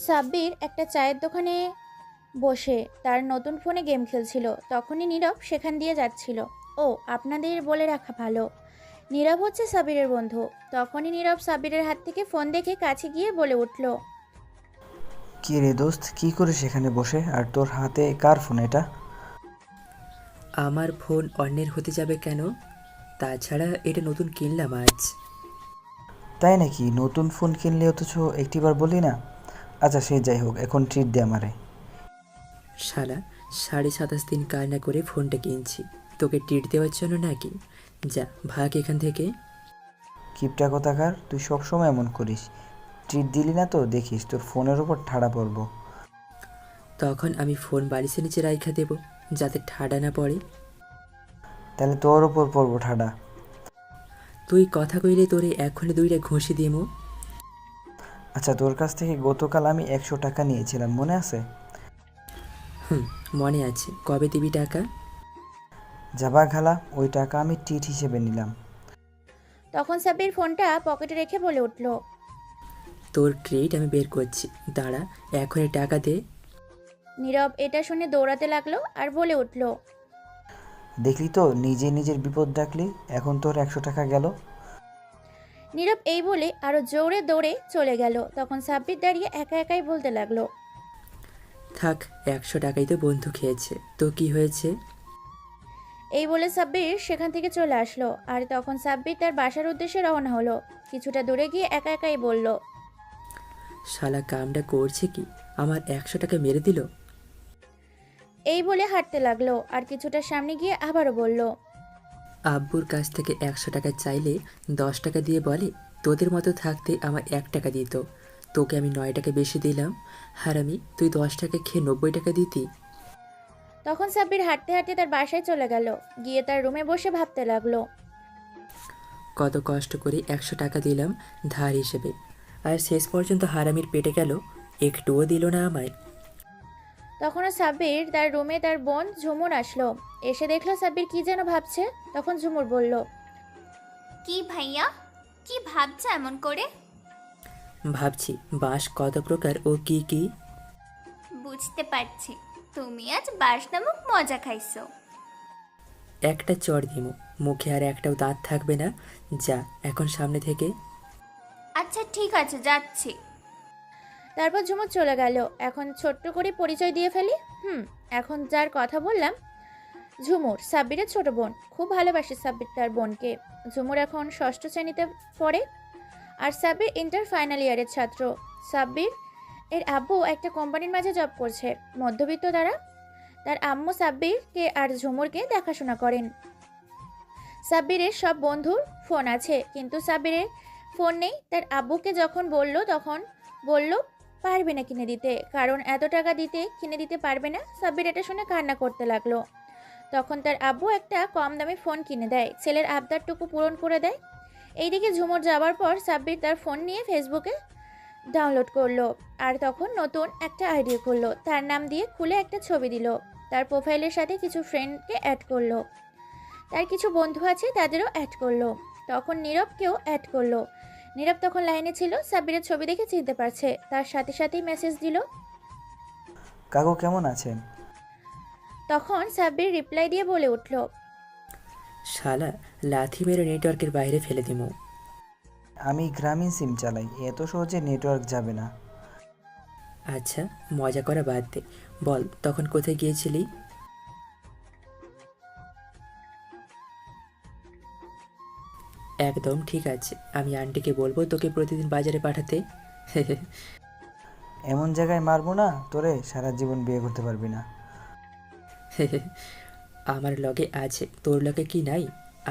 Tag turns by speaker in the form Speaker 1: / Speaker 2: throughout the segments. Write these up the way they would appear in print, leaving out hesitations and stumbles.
Speaker 1: সাব্বির একটা চায়ের দোকানে বসে তার নতুন ফোনে গেম খেলছিল। তখনই নীরব সেখান দিয়ে যাচ্ছিল। ও, আপনাদের বলে রাখা ভালো, নীরব হচ্ছে সাব্বিরের বন্ধু। তখনই নীরব সাব্বিরের হাত থেকে ফোন দেখে কাছে গিয়ে বলে উঠল,
Speaker 2: কি রে দোস্ত, কি করিস এখানে বসে? আর তোর হাতে কার ফোন এটা?
Speaker 3: আমার ফোন অন্যের হতে যাবে কেন? তাছাড়া এটা নতুন কিনলাম আজ।
Speaker 2: তাই নাকি? নতুন ফোন কিনলে অথচ একটিবার বলি না। আচ্ছা সে যাই হোক, এখন ট্রিট দে আমারে।
Speaker 3: শালা, 27.5 দিন কান্না করে ফোনটা কিনছি তোকে ট্রিট দেওয়ার জন্য নাকি? যা ভাগ এখান থেকে।
Speaker 2: কিপটা কোথাকার, তুই সব সময় এমন করিস। ট্রিট দিলি না তো দেখিস তোর ফোনের ওপর ঠাড়া পড়বো।
Speaker 3: তখন আমি ফোন বালিশের নিচে রাইখা দেব, যাতে ঠাডা না পড়ে।
Speaker 2: তাহলে তোর ওপর পড়বো ঠাড়া।
Speaker 3: তুই কথা কইলে তোরে এক্ষণে দুইটা ঘষি দিমু।
Speaker 2: আচ্ছা, তোর কাছ থেকে গতকাল আমি 100 টাকা নিয়েছিলাম, মনে আছে?
Speaker 3: হুম, মনে আছে। কবে দিবি টাকা?
Speaker 2: যাবা খালা, ওই টাকা আমি ট্রিট হিসেবে নিলাম।
Speaker 1: তখন সাব্বির ফোনটা পকেটে রেখে বলে উঠল,
Speaker 3: তোর ট্রিট আমি বের করছি, দাঁড়া। এখনই টাকা দে।
Speaker 1: নীরব এটা শুনে দৌড়াতে লাগলো আর বলে উঠল,
Speaker 2: দেখলি তো, নিজে নিজের বিপদ ডাকলি। এখন তোর 100 টাকা গেল।
Speaker 1: নীরব এই বলে আরো জোরে দৌড়ে চলে গেল। তখন সাব্বির দাঁড়িয়ে একা একাই বলতে লাগলো,
Speaker 3: থাক, 100 টাকাই তো বন্ধু খেয়েছে, তো কি হয়েছে?
Speaker 1: এই বলে সাব্বির সেখান থেকে চলে আসলো। আর তখন সাব্বির তার বাসার উদ্দেশ্যে রওনা হলো। কিছুটা দূরে গিয়ে একা একাই বলল,
Speaker 3: শালা কামটা করছে কি, আমার 100 টাকা মেরে দিল।
Speaker 1: এই বলে হাঁটতে লাগলো। আর কিছুটা সামনে গিয়ে আবারও বলল,
Speaker 3: আব্বুর কাছ থেকে 100 টাকা চাইলে 10 টাকা দিয়ে বলে তোদের মতো থাকতে আমার 1 টাকা দিত। তোকে আমি 9 টাকা বেশি দিলাম। হারামি, তুই 10 টাকা খেয়ে 90 টাকা দিতি।
Speaker 1: তখন সাব্বির হাঁটতে হাঁটতে তার বাসায় চলে গেল। গিয়ে তার রুমে বসে ভাবতে লাগলো।
Speaker 3: কত কষ্ট করে 100 টাকা দিলাম ধার হিসেবে, আর শেষ পর্যন্ত হারামির পেটে গেল, একটুও দিল না আমায়।
Speaker 1: তখনও সাব্বির তার রুমে তার বোন ঝুমুর আসলো। এসে দেখলো সাব্বির কি যেন ভাবছে। তখন ঝুমুর বলল,
Speaker 4: কি ভাইয়া, কি ভাবছো এমন করে?
Speaker 3: ভাবছি বাঁশ কত প্রকার ও কি কি।
Speaker 4: বুঝতে পারছি, তুমি আজ বাস নামক মজা খাইছো।
Speaker 3: একটা চড় দিমু, মুখে আর একটাও দাঁত থাকবে না। যা এখন সামনে থেকে।
Speaker 4: আচ্ছা ঠিক আছে, যাচ্ছি।
Speaker 1: তারপর ঝুমুর চলে গেল। এখন ছোট্ট করে পরিচয় দিয়ে ফেলি। এখন যার কথা বললাম, ঝুমুর সাব্বিরের ছোট বোন। খুব ভালোবাসে সাব্বির তার বোনকে। ঝুমুর এখন ষষ্ঠ শ্রেণীতে পড়ে। আর সাব্বির ইন্টার ফাইনাল ইয়ারের ছাত্র। সাব্বির এর আব্বু একটা কোম্পানির মাঝে জব করছে, মধ্যবিত্ত তারা। তার আম্মু সাব্বিরকে আর ঝুমুরকে দেখাশোনা করেন। সাব্বিরের সব বন্ধুর ফোন আছে, কিন্তু সাব্বিরের ফোন নেই। তার আব্বুকে যখন বলল, তখন বলল পারবে না কিনে দিতে, কারণ এত টাকা দিতে কিনে দিতে পারবে না। সাব্বির এটা শুনে কান্না করতে লাগলো। তখন তার আব্বু একটা কম দামি ফোন কিনে দেয়, ছেলের আবদারটুকু পূরণ করে দেয়। এইদিকে ঝুমুর যাওয়ার পর সাব্বির তার ফোন নিয়ে ফেসবুকে ডাউনলোড করলো। আর তখন নতুন একটা আইডি করলো, তার নাম দিয়ে খুলে একটা ছবি দিল। তার প্রোফাইলের সাথে কিছু ফ্রেন্ডকে অ্যাড করলো। তার কিছু বন্ধু আছে তাদেরও অ্যাড করলো। তখন নীরবকেও অ্যাড করলো। নীরব তখন লাইনে ছিল, সাব্বিরের ছবি দেখে চিনতে পারছে। তার সাথে সাথেই মেসেজ দিল।
Speaker 2: কাকু কেমন আছেন?
Speaker 1: তখন সাব্বির রিপ্লাই দিয়ে বলে উঠল,
Speaker 3: শালা, লাথি মেরে নেটওয়ার্কের বাইরে ফেলে দিমু।
Speaker 2: আমি গ্রামীণ সিম চালাই, এত সহজে নেটওয়ার্ক যাবে না।
Speaker 3: আচ্ছা, মজা করা বাদ দে, বল তখন কোথায় গিয়েছিলি? একদম ঠিক আছে, আমি আন্টিকে বলবো তোকে প্রতিদিন বাজারে পাঠাতে।
Speaker 2: এমন জায়গায় মারবো না তোরে, সারা জীবন বিয়ে করতে পারবি না।
Speaker 3: আমার লগে আছে, তোর লগে কি নাই?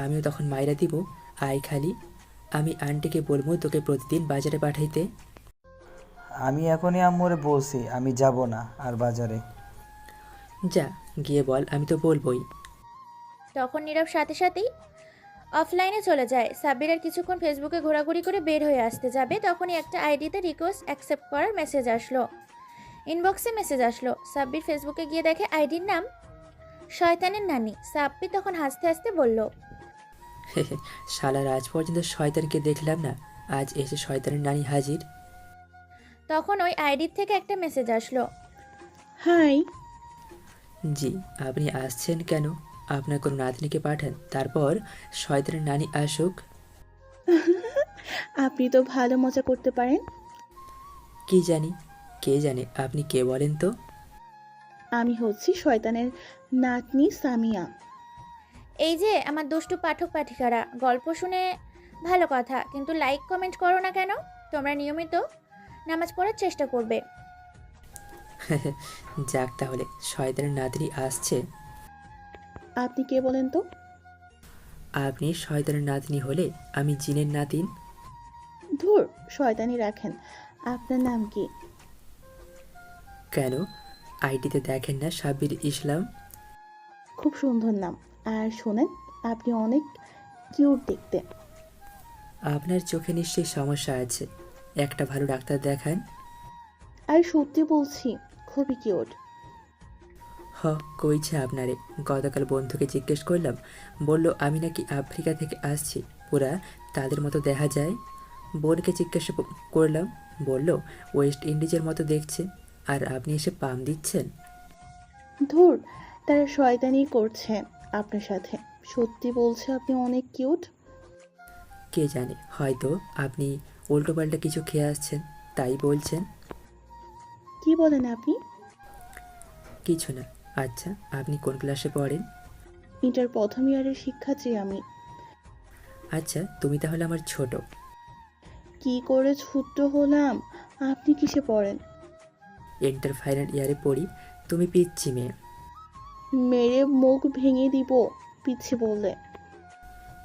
Speaker 3: আমিও তখন মাইরা দিব। আয় খালি, আমি আন্টিকে বলবো তোকে প্রতিদিন বাজারে পাঠাইতে।
Speaker 2: আমি এখনই আম্মুরে বলছি আমি যাব না আর বাজারে।
Speaker 3: যা, গিয়ে বল, আমি তো বলবোই।
Speaker 1: তখন নীরব সাথে সাথেই অফলাইনে চলে যায়। সাব্বির আর কিছুক্ষণ ফেসবুকে ঘোরাঘুরি করে বের হয়ে আসতে যাবে, তখনই একটা আইডিতে রিকোয়েস্ট অ্যাকসেপ্ট করার মেসেজ আসলো। ইনবক্সে মেসেজ আসলো। সাব্বির ফেসবুকে গিয়ে দেখে আইডির নাম শয়তানের নানি। সাব্বির তখন হাসতে হাসতে বলল,
Speaker 3: শালার, আজ পর্যন্ত শয়তানকে দেখলাম না, আজ এসে শয়তানের নানি হাজির।
Speaker 1: তখন ওই আইডির থেকে একটা মেসেজ আসলো।
Speaker 5: হাই।
Speaker 3: জি, আপনি আসছেন কেন? আপনার কোনো নাতনিকে পাঠান, তারপর শয়তানের নানি আসুক।
Speaker 5: আপনি তো ভালো মজা করতে পারেন।
Speaker 3: কি জানি, কে জানে আপনি কে বলেন তো?
Speaker 5: আমি হচ্ছি শয়তানের নাতনি সামিয়া।
Speaker 1: এই যে আমার দুষ্টু পাঠক পাঠিকারা, গল্প শুনে ভালো কথা, কিন্তু লাইক কমেন্ট করো না কেন? তোমরা নিয়মিত নামাজ পড়ার চেষ্টা করবে।
Speaker 3: যাক তাহলে, শয়তানের নাতনি আসছে।
Speaker 5: আপনি কে বলেন তো?
Speaker 3: আপনি শয়তানের নাতনি হলে আমি জিনের নাতিন।
Speaker 5: ধুর, শয়তানি রাখেন। আপনার নাম কি?
Speaker 3: কেন, আইডিতে দেখেন না সাব্বির ইসলাম?
Speaker 5: খুব সুন্দর নাম। আর শোনেন, আপনি অনেক কিউট দেখতে।
Speaker 3: আপনার চোখে নিশ্চয়ই সমস্যা আছে, একটা ভালো ডাক্তার দেখান।
Speaker 5: আর সত্যি বলছি, খুবই কিউট।
Speaker 3: হ, কইছে আপনারে? গতকাল বন্ধুকে জিজ্ঞেস করলাম, বলল আমি নাকি আফ্রিকা থেকে আসছি, পুরা তাদের মতো দেখা যায়। বোনকে জিজ্ঞাসা করলাম, বলল ওয়েস্ট ইন্ডিজের মতো দেখছে। আর আপনি এসে পাম দিচ্ছেন?
Speaker 5: ধুর, তারা শয়তানি করছে আপনার সাথে। সত্যি বলছে আপনি অনেক কিউট।
Speaker 3: কে জানে, হয়তো আপনি উল্টোপাল্টা কিছু খেয়ে আসছেন, তাই বলছেন।
Speaker 5: কি বলেন আপনি?
Speaker 3: কিছু না। আচ্ছা, আপনি কোন ক্লাসে পড়েন?
Speaker 5: ইন্টার প্রথম ইয়ারের শিক্ষার্থী আমি।
Speaker 3: আচ্ছা, তুমি তাহলে আমার ছোট।
Speaker 5: কি করে ছোট্ট হলাম? আপনি কিসে পড়েন?
Speaker 3: ইন্টার ফাইনাল ইয়ারে পড়ি। তুমি পিচ্ছি মেয়ে।
Speaker 5: মেরে মুখ ভেঙে দিব পিচ্ছি বললে।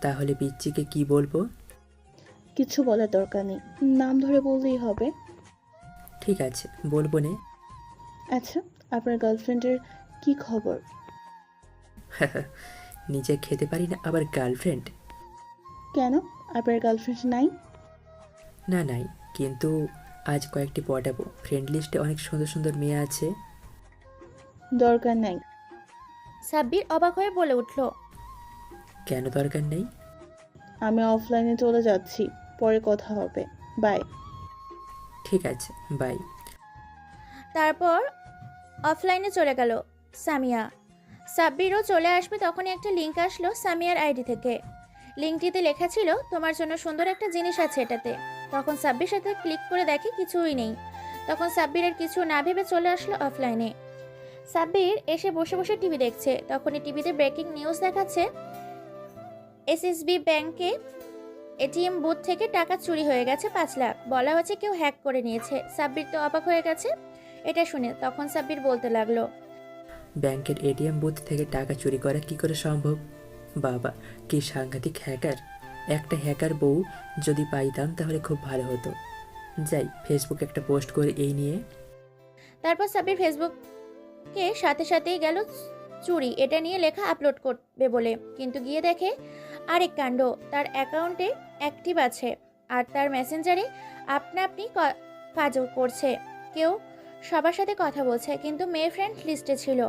Speaker 3: তাহলে পিচ্চিকে কি বলবো?
Speaker 5: কিছু বলার দরকার নেই, নাম ধরে বললেই হবে।
Speaker 3: ঠিক আছে, বলবো নে।
Speaker 5: আচ্ছা, আপনার গার্লফ্রেন্ডের কি খবর?
Speaker 3: নিজে খেতে পারি না, আবার গার্লফ্রেন্ড?
Speaker 5: কেন, আপনার গার্লফ্রেন্ড নাই?
Speaker 3: না, নাই, কিন্তু আজ কয়েকটি পটাবো। ফ্রেন্ড লিস্টে অনেক সুন্দর সুন্দর মেয়ে আছে।
Speaker 5: দরকার নাই।
Speaker 1: সাব্বির অবাক হয়ে বলে উঠল।
Speaker 3: কেন দরকার নেই?
Speaker 5: আমি অফলাইনে চলে যাচ্ছি, পরে কথা হবে। বাই।
Speaker 3: ঠিক আছে, বাই।
Speaker 1: তারপর অফলাইনে চলে গেল সামিয়া। সাব্বিরও চলে আসবে তখনই একটা লিংক আসলো সামিয়ার আইডি থেকে। লিংকটিতে লেখা ছিল, তোমার জন্য সুন্দর একটা জিনিস আছে এটাতে। তখন সাব্বির সাথে ক্লিক করে দেখে কিছুই নেই। তখন সাব্বিরের কিছু না ভেবে চলে আসলো অফলাইনে। সাব্বির এসে বসে বসে টিভি দেখছে। তখনই টিভিতে ব্রেকিং নিউজ দেখাচ্ছে, এসএসবি ব্যাংকে এটিএম বুথ থেকে টাকা চুরি হয়ে গেছে 5 লাখ। বলা হচ্ছে কেউ হ্যাক করে নিয়েছে। সাব্বির তো অবাক হয়ে গেছে এটা শুনে। তখন সাব্বির বলতে লাগলো,
Speaker 3: ব্যাংকের এটিএম বুথ থেকে টাকা চুরি করা কি করে সম্ভব? বাবা, কি সাংঘাতিক হ্যাকার! একটা হ্যাকার বউ যদি পাইতাম তাহলে খুব ভালো হতো। যাই, ফেসবুকে একটা পোস্ট করে এই নিয়ে।
Speaker 1: তারপর সাব্বির ফেসবুকে সাথে সাথেই গেল চুরি এটা নিয়ে লেখা আপলোড করবে বলে, কিন্তু গিয়ে দেখে আরেক কাণ্ড। তার অ্যাকাউন্টে অ্যাক্টিভ আছে আর তার মেসেঞ্জারে আপনা আপনি কাজ করছে। কেউ সবার সাথে কথা বলছে, কিন্তু মেয়ে ফ্রেন্ড লিস্টে ছিল,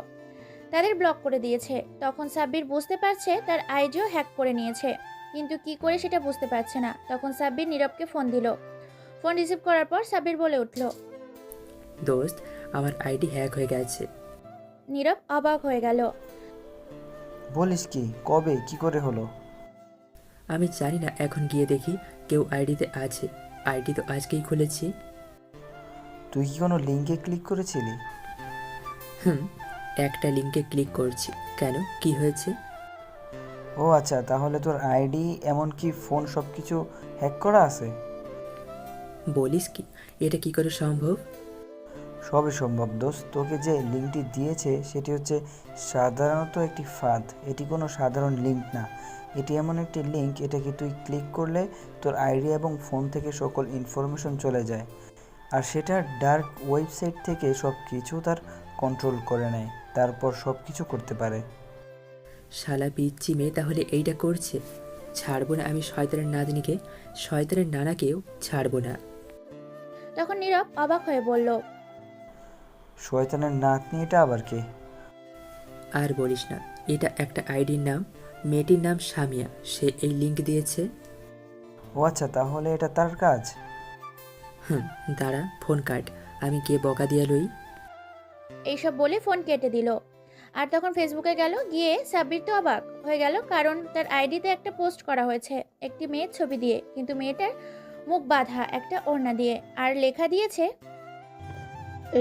Speaker 1: তাদের ব্লক করে দিয়েছে। তখন সাব্বির বুঝতে পারছে তার আইডিও হ্যাক করে নিয়েছে, কিন্তু কি করে সেটা বুঝতে পারছে না। তখন সাব্বির নীরবকে ফোন দিল। ফোন রিসিভ করার পর সাব্বির বলে উঠল।
Speaker 3: দোস্ত, আমার আইডি হ্যাক হয়ে গেছে।
Speaker 1: নীরব অবাক হয়ে গেল।
Speaker 2: বলিস কি? কবে? কি করে হলো?
Speaker 3: আমি জানি না, এখন গিয়ে দেখি কেউ আইডিতে আছে। আইডি তো আজকেই খুলেছি।
Speaker 2: তুই কি কোনো লিঙ্কে ক্লিক করেছিলি?
Speaker 3: হুম, একটা লিংকে ক্লিক করছি। কেন, কি হয়েছে?
Speaker 2: ও আচ্ছা, তাহলে তোর আইডি এমনকি ফোন সব কিছু হ্যাক করা আছে?
Speaker 3: বলিস কি, এটা কি করে সম্ভব?
Speaker 2: সবই সম্ভব দোস্ত। তোকে যে লিঙ্কটি দিয়েছে সেটি হচ্ছে সাধারণত একটি ফাঁদ। এটি কোনো সাধারণ লিঙ্ক না। এটি এমন একটি লিঙ্ক, এটাকে তুই ক্লিক করলে তোর আইডি এবং ফোন থেকে সকল ইনফরমেশন চলে যায়, আর সেটা ডার্ক ওয়েবসাইট থেকে সব কিছু তার কন্ট্রোল করে নেয়, তারপর সব কিছু করতে পারে।
Speaker 3: শালা পিচ্চি মেয়ে তাহলে এইটা করছে। ছাড়বো না আমি শয়তানের নাতনিকে, শয়তানের নানাকেও ছাড়বো না।
Speaker 1: তখন নীরব অবাক হয়ে বলল,
Speaker 2: শয়তানের নাতনি এটা আবার কে?
Speaker 3: আর বলিস না, এটা একটা আইডির নাম, মেয়েটির নাম সামিয়া, সে এই লিংক দিয়েছে।
Speaker 2: ও আচ্ছা, তাহলে এটা তার কাজ।
Speaker 3: হুম, দাঁড়া, ফোন কাট, আমি গিয়ে বকা দিয়া লই।
Speaker 1: এইসব বলে ফোন কেটে দিল। আর তখন ফেসবুকে গেল, গিয়ে সাব্বির তো অবাক হয়ে গেল, কারণ তার আইডিতে একটা পোস্ট করা হয়েছে একটি মেয়ের ছবি দিয়ে, কিন্তু মেয়েটার মুখ বাঁধা একটা ওড়না দিয়ে, আর লেখা দিয়েছে,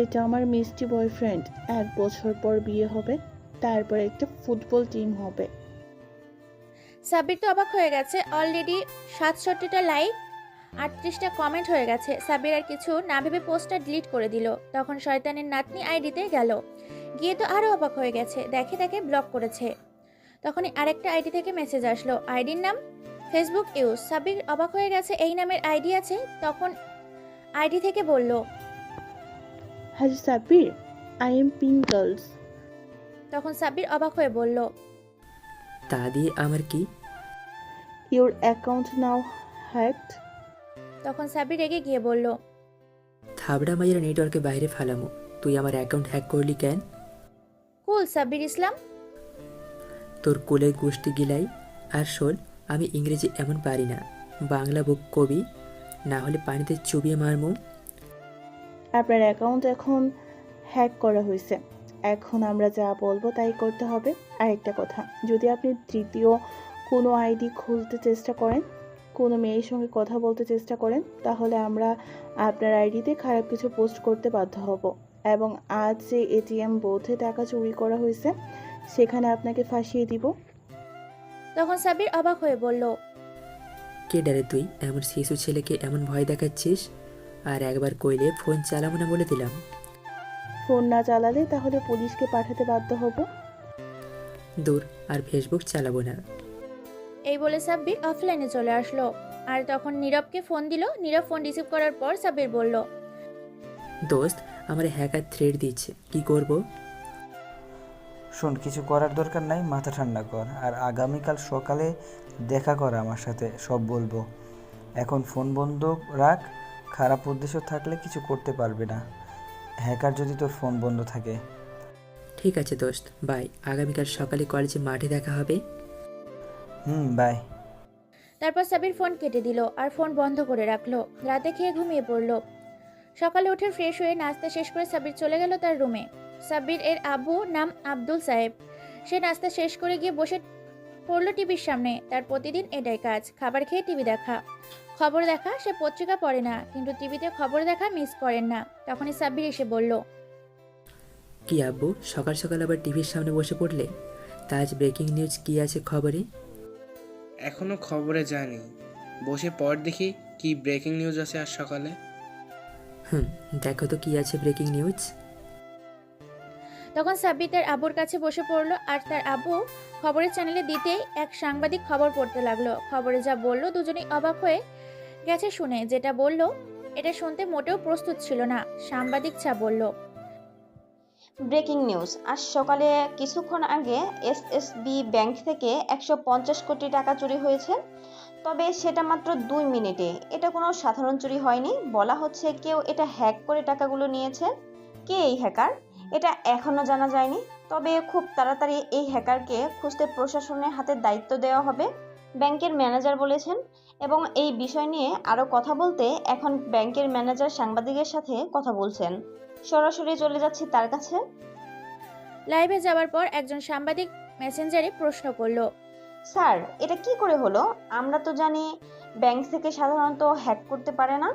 Speaker 5: এটা আমার মিষ্টি বয়ফ্রেন্ড, 1 বছর পর বিয়ে হবে, তারপর একটা ফুটবল টিম হবে।
Speaker 1: সাব্বির তো অবাক হয়ে গেছে। অলরেডি 67টা লাইক, 38টা কমেন্ট হয়ে গেছে। সাব্বির আর কিছু না ভেবে পোস্টটা ডিলিট করে দিল। তখন শয়তানের নাতনি আইডিতে গেল, গিয়ে তো আরো অবাক হয়ে গেছে, দেখে তাকে ব্লক করেছে। তখনই আরেকটা আইডি থেকে মেসেজ আসলো, আইডির নাম ফেসবুক ইউজ। সাব্বির অবাক হয়ে গেছে, এই নামের আইডি আছে। তখন আইডি থেকে বলল,
Speaker 5: hello Sabbir, I am pink girls.
Speaker 1: তখন সাব্বির অবাক হয়ে বলল,
Speaker 3: তা দিয়ে আমার কি?
Speaker 5: Your account now hacked.
Speaker 1: তখন সাব্বির রেগে গিয়ে বলল,
Speaker 3: থাবড়া মাইয়ের নেটওয়ার্কে বাইরে ফালামো, তুই আমার অ্যাকাউন্ট হ্যাক করলি কেন?
Speaker 1: কুল সাব্বির ইসলাম।
Speaker 3: তোর কোলের গোষ্ঠী গিলাই। আর শোন, আমি ইংরেজি এমন পারি না, বাংলা বুক কবি, না হলে পানিতে চুবিয়ে মারমু।
Speaker 5: আপনার অ্যাকাউন্ট এখন হ্যাক করা হয়েছে, এখন আমরা যা বলবো তাই করতে হবে। আরেকটা কথা, যদি আপনি তৃতীয় কোনো আইডি খুলতে চেষ্টা করেন, কোনো মেয়ের সঙ্গে কথা বলতে চেষ্টা করেন, তাহলে আমরা আপনার আইডিতে খারাপ কিছু পোস্ট করতে বাধ্য হব, এবং আজ যে এটিএম বুথে টাকা চুরি করা হয়েছে সেখানে আপনাকে ফাঁসিয়ে দিব।
Speaker 1: তখন সাব্বির অবাক হয়ে বলল,
Speaker 3: কে ডারে তুই এমন শিশু ছেলেকে এমন ভয় দেখাচ্ছিস? আর একবার কইলে ফোন চালাবো না বলে দিলাম।
Speaker 5: ফোন না চালালে তাহলে পুলিশকে পাঠাতে বাধ্য হব।
Speaker 3: দূর, আর ফেসবুক চালাবো না।
Speaker 1: এই বলে সাব্বির অফলাইনে চলে আসলো। আর তখন নীরবকে ফোন দিল। নীরব ফোন রিসিভ করার পর সাব্বির বলল,
Speaker 3: দোস্ত, আমার হ্যাকার থ্রেড দিচ্ছে, কি করব?
Speaker 2: শোন, কিছু করার দরকার নাই, মাথা ঠান্ডা কর, আর আগামীকাল সকালে দেখা কর আমার সাথে, সব বলবো। এখন ফোন বন্ধ রাখ, খারাপ উদ্দেশ্য থাকলে কিছু করতে পারবে না, হ্যাকার যদি তোর ফোন বন্ধ থাকে।
Speaker 3: ঠিক আছে দোস্ত, বাই। আগামীকাল সকালে কলেজে মাঠে দেখা হবে।
Speaker 2: বাই।
Speaker 1: তারপর সাব্বির ফোন কেটে দিল আর ফোন বন্ধ করে রাখলো। রাতে খেয়ে ঘুমিয়ে পড়লো। সকালে উঠে ফ্রেশ হয়ে নাস্তা শেষ করে সাব্বির চলে গেল তার রুমে। সাব্বির এর আব্বু নাম আব্দুল সাহেব। সে নাস্তা শেষ করে গিয়ে বসে পড়লো টিভির সামনে। তার প্রতিদিন এটাই কাজ, খাবার খেয়ে টিভি দেখা, খবর দেখা। সে পত্রিকা পড়ে না, কিন্তু টিভিতে খবর দেখা মিস করেন না। তখনই সাব্বির এসে বলল,
Speaker 3: কি আব্বু, সকাল সকাল আবার টিভির সামনে বসে পড়লে? তা আজ ব্রেকিং নিউজ কি আছে খবরে?
Speaker 6: এখনো খবরে যায়নি, বসে পর দেখি কি ব্রেকিং নিউজ আছে আজ সকালে।
Speaker 3: দেখো তো কি আছে ব্রেকিং নিউজ।
Speaker 1: তখন সাব্বির তার আব্বুর কাছে বসে পড়লো। আর তার আব্বু খবরের চ্যানেলে দিতেই এক সাংবাদিক খবর পড়তে লাগলো। খবরে যা বলল দুজনেই অবাক হয়ে গেছে শুনে। যেটা বলল এটা শুনতে মোটেও প্রস্তুত ছিল না। সাংবাদিক যা বলল,
Speaker 7: ব্রেকিং নিউজ, আজ সকালে কিছুক্ষণ আগে এসএসবি ব্যাংক থেকে 150 কোটি টাকা চুরি হয়েছে। তবে সেটা মাত্র 2 মিনিটে। এটা কোনো সাধারণ চুরি হয়নি, বলা হচ্ছে কেউ এটা হ্যাক করে টাকাগুলো নিয়েছে। কে এই হ্যাকার এটা এখনো জানা যায়নি, তবে খুব তাড়াতাড়ি এই হ্যাকারকে খুঁজতে প্রশাসনের হাতে দায়িত্ব দেওয়া হবে, ব্যাংকের ম্যানেজার বলেছেন। এবং এই বিষয় নিয়ে আরও কথা বলতে এখন ব্যাংকের ম্যানেজার সাংবাদিকের সাথে কথা বলছেন। সরাসরি চলে যাচ্ছি তার কাছে।
Speaker 1: লাইভে যাওয়ার পর একজন সাংবাদিক মেসেঞ্জারে প্রশ্ন করলো,
Speaker 7: স্যার, এটা কি করে হলো? আমরা তো জানি ব্যাংক থেকে সাধারণত হ্যাক করতে পারে না,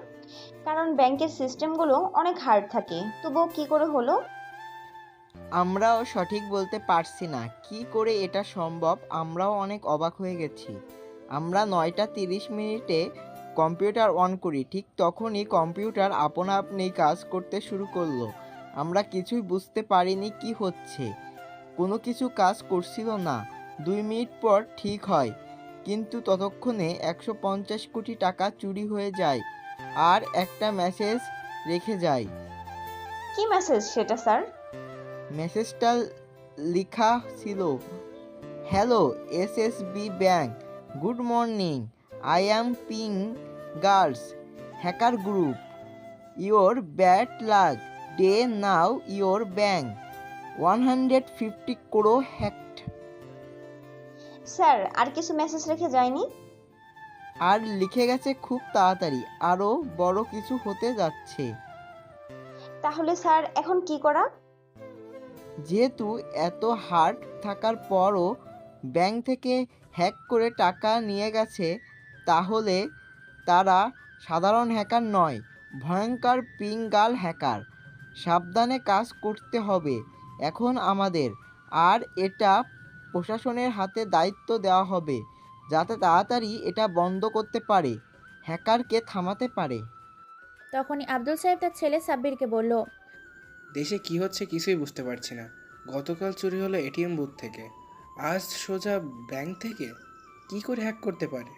Speaker 7: কারণ ব্যাংকের সিস্টেমগুলো অনেক হার্ড থাকে, তবুও কি করে হলো?
Speaker 8: আমরাও সঠিক বলতে পারছি না কি করে এটা সম্ভব, আমরাও অনেক অবাক হয়ে গেছি। আমরা 9:30 কম্পিউটার অন করি, ঠিক তখনই কম্পিউটার আপনা আপনি কাজ করতে শুরু করলো। আমরা কিছুই বুঝতে পারিনি কি হচ্ছে, কোনো কিছু কাজ করছিল না। 2 মিনিট পর ঠিক হয়, কিন্তু ততক্ষণে 150 কোটি টাকা চুরি হয়ে যায় আর একটা মেসেজ রেখে যায়।
Speaker 7: কি মেসেজ সেটা স্যার?
Speaker 8: মেসেজটা লেখা ছিল, hello SSB bank, good morning, I am ping girls hacker group, your bad luck day now, your bank 150 crore hacked.
Speaker 7: Sir, আর কিছু মেসেজ রেখে যায়নি?
Speaker 8: আর লিখে গেছে খুব তাড়াতাড়ি আরও বড় কিছু হতে যাচ্ছে।
Speaker 7: তাহলে স্যার এখন কি করা?
Speaker 8: যেহেতু এত হার্ড থাকার পরও ব্যাংক থেকে হ্যাক করে টাকা নিয়ে গেছে, তাহলে তারা সাধারণ হ্যাকার নয়, ভয়ঙ্কর পিঙ্গাল হ্যাকার। সাবধানে কাজ করতে হবে এখন আমাদের। আর এটা প্রশাসনের হাতে দায়িত্ব দেওয়া হবে, যাতে তাড়াতাড়ি এটা বন্ধ করতে পারে, হ্যাকারকে থামাতে পারে।
Speaker 1: তখনই আব্দুল সাহেব তার ছেলে সাব্বিরকে বলল,
Speaker 6: দেশে কি হচ্ছে কিছুই বুঝতে পারছি না। গতকাল চুরি হলো এটিএম বুথ থেকে, আজ সোজা ব্যাংক থেকে। কি করে হ্যাক করতে পারে?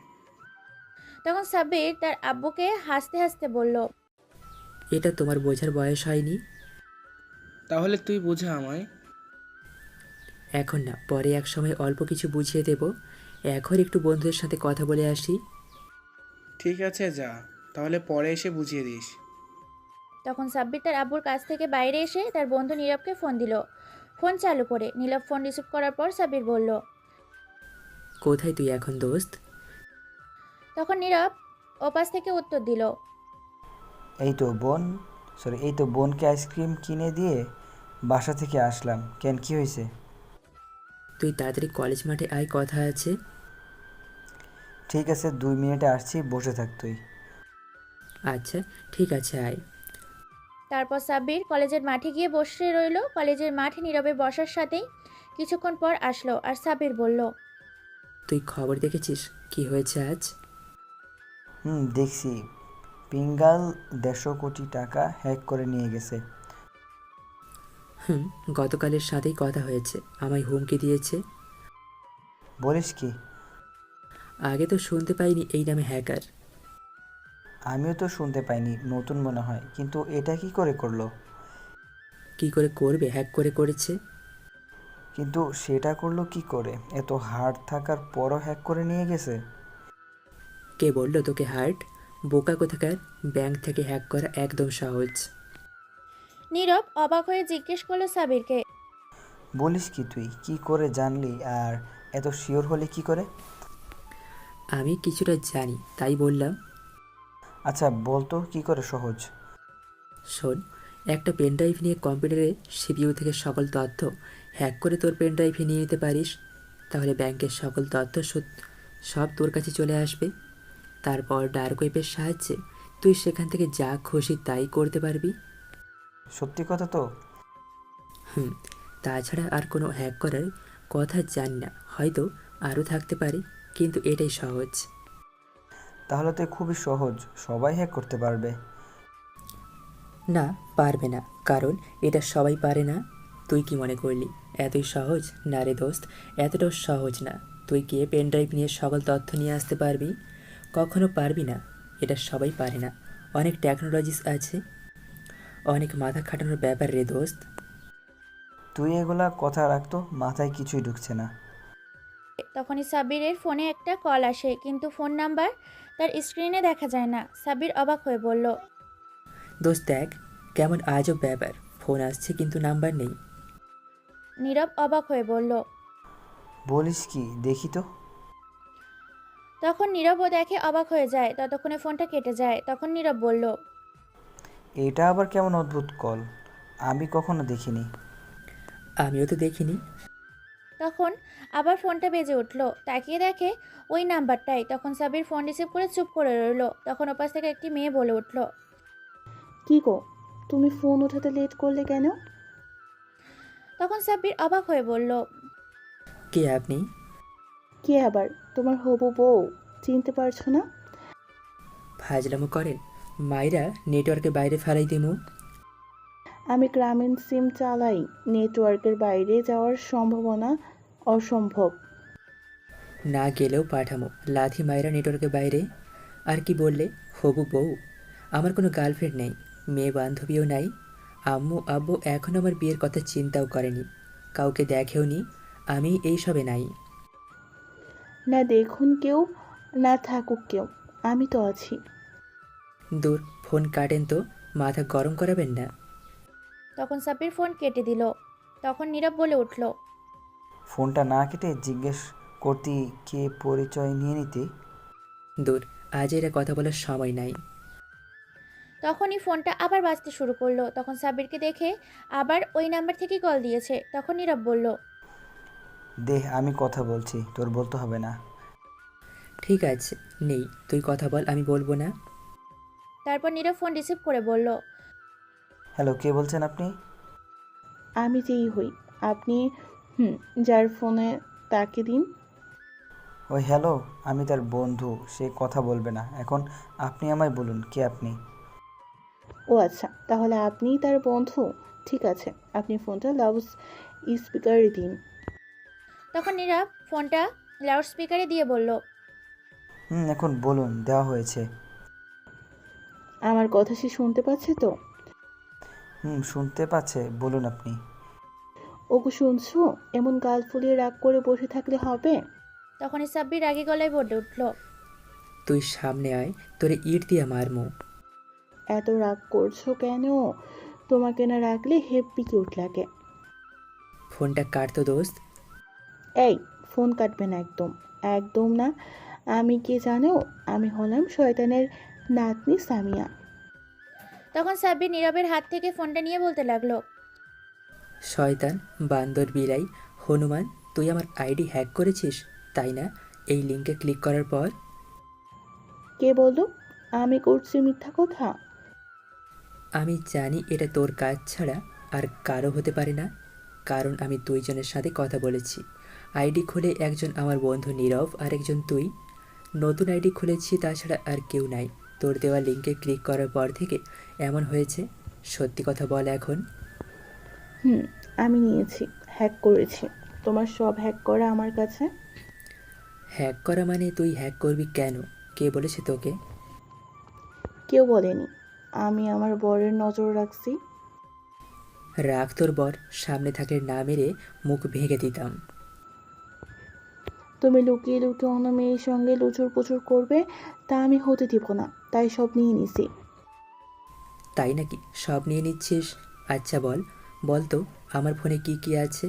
Speaker 1: তখন সাব্বির তার আব্বুকে হাসতে হাসতে বলল,
Speaker 3: এটা তোমার বোঝার বয়স হয়নি।
Speaker 6: তাহলে তুই বোঝা আমায়।
Speaker 3: এখন না, পরে এক সময় অল্প কিছু বুঝিয়ে দেব। এখন একটু বন্ধুদের সাথে কথা বলে আসি।
Speaker 6: ঠিক আছে যা, তাহলে পরে এসে বুঝিয়ে দিস।
Speaker 1: তখন সাব্বির তার আব্বুর কাছ থেকে বাইরে এসে তার বন্ধু নীরবকে ফোন দিল। ফোন চালু করে নীরব ফোন রিসিভ করার পর সাব্বির বলল,
Speaker 3: কোথায় তুই এখন দোস্ত?
Speaker 1: তখন নীরব ওপাশ থেকে উত্তর দিল,
Speaker 2: এই তো বোনকে আইসক্রিম কিনে দিয়ে বাসা থেকে আসলাম। কেন, কি হয়েছে?
Speaker 3: তুই তাড়াতাড়ি কলেজ মাঠে আয়, কথা আছে।
Speaker 2: ঠিক আছে, 2 মিনিটে আসছি, বসে থাক তুই।
Speaker 3: আচ্ছা ঠিক আছে, আয়।
Speaker 1: তারপর সাব্বির কলেজের মাঠে গিয়ে বসে রইল। কলেজের মাঠে নীরবে বসার সাথেই কিছুক্ষণ পর আসলো আর সাব্বির বলল,
Speaker 3: তুই খবর দেখেছিস কি হয়েছে আজ?
Speaker 2: দেখছি। পিঙ্গাল 150 কোটি টাকা হ্যাক করে নিয়ে গেছে।
Speaker 3: গতকালের সাথেই কথা হয়েছে, আমায় হুমকি দিয়েছে।
Speaker 2: বলিস কি?
Speaker 3: আগে তো শুনতে পাইনি এই নামে হ্যাকার।
Speaker 2: আমিও তো শুনতে পাইনি, নতুন মনে হয়। কিন্তু এটা কি করে করলো?
Speaker 3: কি করে করবে, হ্যাক করে করেছে।
Speaker 2: কিন্তু সেটা করলো কি করে? এত হার্ড থাকার পরও হ্যাক করে নিয়ে গেছে।
Speaker 3: কে বললো তোকে হার্ট? বোকা কোথাকার। ব্যাংক থেকে হ্যাক করা একদম সহজ।
Speaker 1: নীরব অবাক হয়ে জিজ্ঞেস করলো সাব্বিরকে,
Speaker 2: বলিস কি? তুই কি করে জানলি? আর এত শিওর হলি কি করে?
Speaker 3: আমি কিছুটা জানি তাই বললাম।
Speaker 2: আচ্ছা বলতো কি করে সহজ?
Speaker 3: শোন, একটা পেনড্রাইভ নিয়ে কম্পিউটারে সিপিইউ থেকে সকল তথ্য হ্যাক করে তোর পেনড্রাইভে নিয়ে নিতে পারিস। তাহলে ব্যাংকের সকল তথ্য সব তোর কাছে চলে আসবে। তারপর ডার্ক ওয়েবের সাহায্যে তুই সেখান থেকে যা খুশি তাই করতে পারবি।
Speaker 2: সত্যি কথা তো?
Speaker 3: হুম, তাছাড়া আর কোনো হ্যাক করার কথা জানি না, হয়তো আরও থাকতে পারে, কিন্তু এটাই সহজ।
Speaker 2: তাহলে তো খুবই সহজ, সবাই হ্যাক করতে পারবে।
Speaker 3: না, পারবে না, কারণ এটা সবাই পারে না। তুই কি মনে করলি এতই সহজ? না রে দোস্ত, এতটাও সহজ না। তুই গিয়ে পেনড্রাইভ নিয়ে সকল তথ্য নিয়ে আসতে পারবি? কখনো পারবি না। এটা সবাই পারে না। অনেক টেকনোলজিস আছে, অনেক মাথা খাটানোর ব্যাপার রে দোস্ত।
Speaker 2: তুই এগুলা কথা রাখতো, মাথায় কিছুই ঢুকছে না।
Speaker 1: তখনই সাব্বিরের ফোনে একটা কল আসে, কিন্তু ফোন নাম্বার তার স্ক্রিনে দেখা যায় না। সাব্বির অবাক হয়ে বলল,
Speaker 3: দোস্ত দেখ, কেমন আজব ব্যাপার, ফোন আসছে কিন্তু নাম্বার নেই।
Speaker 1: নীরব অবাক হয়ে বলল।
Speaker 2: বলিস কি? দেখি তো।
Speaker 1: তখন নীরবও দেখে অবাক হয়ে যায়। ততক্ষণে ফোনটা কেটে যায়। তখন নীরব বলল,
Speaker 2: এটা আবার কেমন অদ্ভুত কল, আমি কখনো দেখিনি।
Speaker 3: আমিও তো দেখিনি।
Speaker 1: তখন আবার ফোনটা বেজে উঠল। তাকিয়ে দেখে ওই নাম্বারটাই। তখন সাব্বির ফোন রিসিভ করে চুপ করে রইল। তখন ওপাশ থেকে একটি মেয়ে বলে উঠল,
Speaker 5: কি গো, তুমি ফোন উঠাতে লেট করলে কেন?
Speaker 1: তখন সাব্বির অবাক হয়ে বলল,
Speaker 3: কে আপনি?
Speaker 5: কে আবার? তোমার হবু বউ, চিনতে পারছো না?
Speaker 3: ফাজলামো করেন? মাইরা নেটওয়ার্কের বাইরে ফেলাই দিমু।
Speaker 5: আমি গ্রামীণ সিম চালাই, নেটওয়ার্কের বাইরে যাওয়ার সম্ভাবনা অসম্ভব।
Speaker 3: না গেলেও পাঠামো লাথি মাইরা নেটওয়ার্কের বাইরে। আর কি বললে? হবু বউ? আমার কোনো গার্লফ্রেন্ড নেই, মেয়ে বান্ধবীও নাই। আম্মু আব্বু এখন আমার বিয়ের কথা চিন্তাও করেনি, কাউকে দেখেও নি। আমি এইসবে নাই।
Speaker 5: না দেখুন কেউ, না থাকুক কেউ, আমি তো আছি।
Speaker 3: দূর, ফোন কাটেন তো, মাথা গরম করাবেন না।
Speaker 1: তখন সাব্বির ফোন কেটে দিল। তখন নীরব বলে উঠল,
Speaker 2: ফোনটা না কেটে জিজ্ঞেস করতি, কে পরিচয় নিয়ে নিতি।
Speaker 3: দূর, আজ এরা কথা বলার সময় নাই।
Speaker 1: তখনই ফোনটা আবার বাজতে শুরু করলো। তখন সাব্বিরকে দেখে আবার ওই নাম্বার থেকে কল দিয়েছে। তখন নীরব বলল,
Speaker 2: দে, আমি কথা বলছি, তোর বলতে হবে না।
Speaker 3: ঠিক আছে, নেই, তুই কথা বল, আমি বলবো না।
Speaker 1: তারপর নীরব ফোন রিসিভ করে বলল,
Speaker 2: হ্যালো, কে বলছেন আপনি?
Speaker 5: আমি যেই হই, আপনি যার ফোনে তাকে দিন।
Speaker 2: ওই হ্যালো, আমি তার বন্ধু, সে কথা বলবে না এখন। আপনি আমায় বলুন, কে আপনি?
Speaker 5: ও আচ্ছা, তাহলে আপনিই তার বন্ধু। ঠিক আছে, আপনি ফোনটা লাউড স্পিকারে দিন।
Speaker 1: তখন নীরব ফোনটা লাউড স্পিকারে দিয়ে বলল,
Speaker 2: এখন বলুন, দেওয়া হয়েছে।
Speaker 5: আমার কথা সে শুনতে পাচ্ছে তো?
Speaker 2: শুনতে পাচ্ছে, বলুন আপনি।
Speaker 5: ওগো শুনছো? এমন গাল ফুলিয়ে রাগ করে বসে থাকলে হবে?
Speaker 1: তখনই সাব্বির রাগী গলায় বলে উঠল,
Speaker 3: তুই সামনে আয়, তোরে ইট দিয়া মারমু।
Speaker 5: এত রাগ করছো কেন? তোমাকে না রাখলে হেব্বি কিউট লাগে।
Speaker 3: ফোনটা কাটতো দোস্ত।
Speaker 5: এই, ফোন কাটবে না একদম, একদম না। আমি কি জানো? আমি হলাম শয়তানের নাতনি সামিয়া।
Speaker 1: তখন সাব্বির নীরবের হাত থেকে ফোনটা নিয়ে বলতে লাগলো,
Speaker 3: শয়তান, বান্দর, বিলাই, হনুমান, তুই আমার আইডি হ্যাক করেছিস, তাই না? এই লিঙ্কে ক্লিক করার পর
Speaker 5: কে বললো আমি করছি মিথ্যা কথা?
Speaker 3: আমি জানি এটা তোর কাজ ছাড়া আর কারো হতে পারে না, কারণ আমি দুইজনের সাথে কথা বলেছি। আইডি খুলে একজন আমার বন্ধু নীরব আর একজন তুই। নতুন আইডি খুলেছি, তাছাড়া আর কেউ নাই। তোর দেওয়া লিঙ্কে ক্লিক করার পর থেকে এমন হয়েছে। সত্যি কথা বল এখন।
Speaker 5: আমি নিয়েছি, হ্যাক করেছি। তোমার সব হ্যাক করা আমার কাছে।
Speaker 3: হ্যাক করা মানে তুই হ্যাক করবি কেন? কে বলেছে তোকে?
Speaker 5: কেউ বলেনি, আমি আমার বরের নজর রাখছি।
Speaker 3: রাগ তোর বর, সামনে থাকলে না মেরে মুখ ভেঙে দিতাম।
Speaker 5: তুমি লুকিয়ে লুকিয়ে অন্য মেয়ের সঙ্গে লুচুর পুচুর করবে, তা আমি হতে দিব না, তাই সব নিয়ে নিছি।
Speaker 3: তাই নাকি? সব নিয়ে নিচ্ছিস? আচ্ছা বল, বল তো আমার ফোনে কি কি আছে?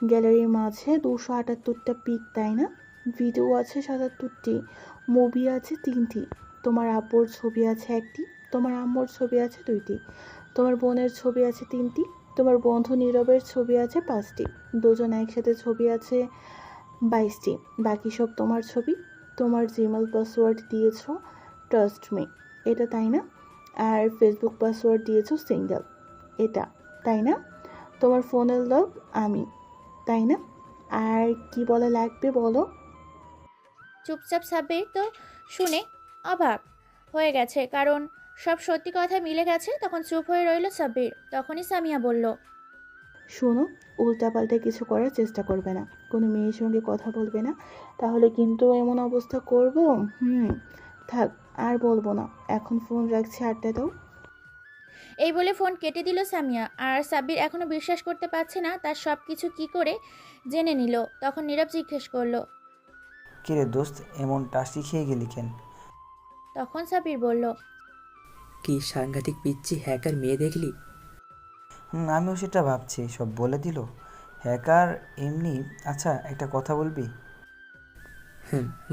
Speaker 5: গ্যালারির মাঝে 278টা পিক, তাই না? ভিডিও আছে 77টি, মুভি আছে 3টি, তোমার আব্বুর ছবি আছে 1টি, তোমার আম্মুর ছবি আছে 2টি, তোমার বোনের ছবি আছে 3টি, তোমার বন্ধু নীরবের ছবি আছে 5টি, দুজন একসাথে ছবি আছে 22টি, বাকি সব তোমার ছবি। তোমার জিমেল পাসওয়ার্ড দিয়েছো ট্রাস্ট মি, এটা তাই না? আর ফেসবুক পাসওয়ার্ড দিয়েছো সিঙ্গেল, এটা তাই না? তোমার ফোনের লক আমি, তাই না? আর কি বলা লাগবে বলো?
Speaker 1: চুপচাপ সাব্বির তো শুনে অবাক হয়ে গেছে, কারণ সব সত্যি কথা মিলে গেছে। তখন চুপ হয়ে রইল সাব্বির। তখনই সামিয়া বলল,
Speaker 5: শোনো, উল্টাপাল্টা কিছু করার চেষ্টা করবে না, কোনো মেয়ের সঙ্গে কথা বলবে না, তাহলে কিন্তু এমন অবস্থা করব। থাক, আর বলবো না, এখন ফোন রাখছি, আড্ডা দাও।
Speaker 1: এই বলে ফোন কেটে দিল সামিয়া। আর সাব্বির এখনো বিশ্বাস করতে পারছে না তার সব কিছু কী করে জেনে নিল। তখন নীরব জিজ্ঞেস করলো,
Speaker 2: কিরে দোস্ত, এমন টাসি খেয়ে গেলি কেন?
Speaker 1: তখন সাব্বির বলল,
Speaker 3: কি সাংঘাতিক পিচ্ছি হ্যাকার মেয়ে দেখলি?
Speaker 2: আমিও সেটা ভাবছি, সব বলে দিল। হ্যাকার এমনি। আচ্ছা, একটা কথা বলবি?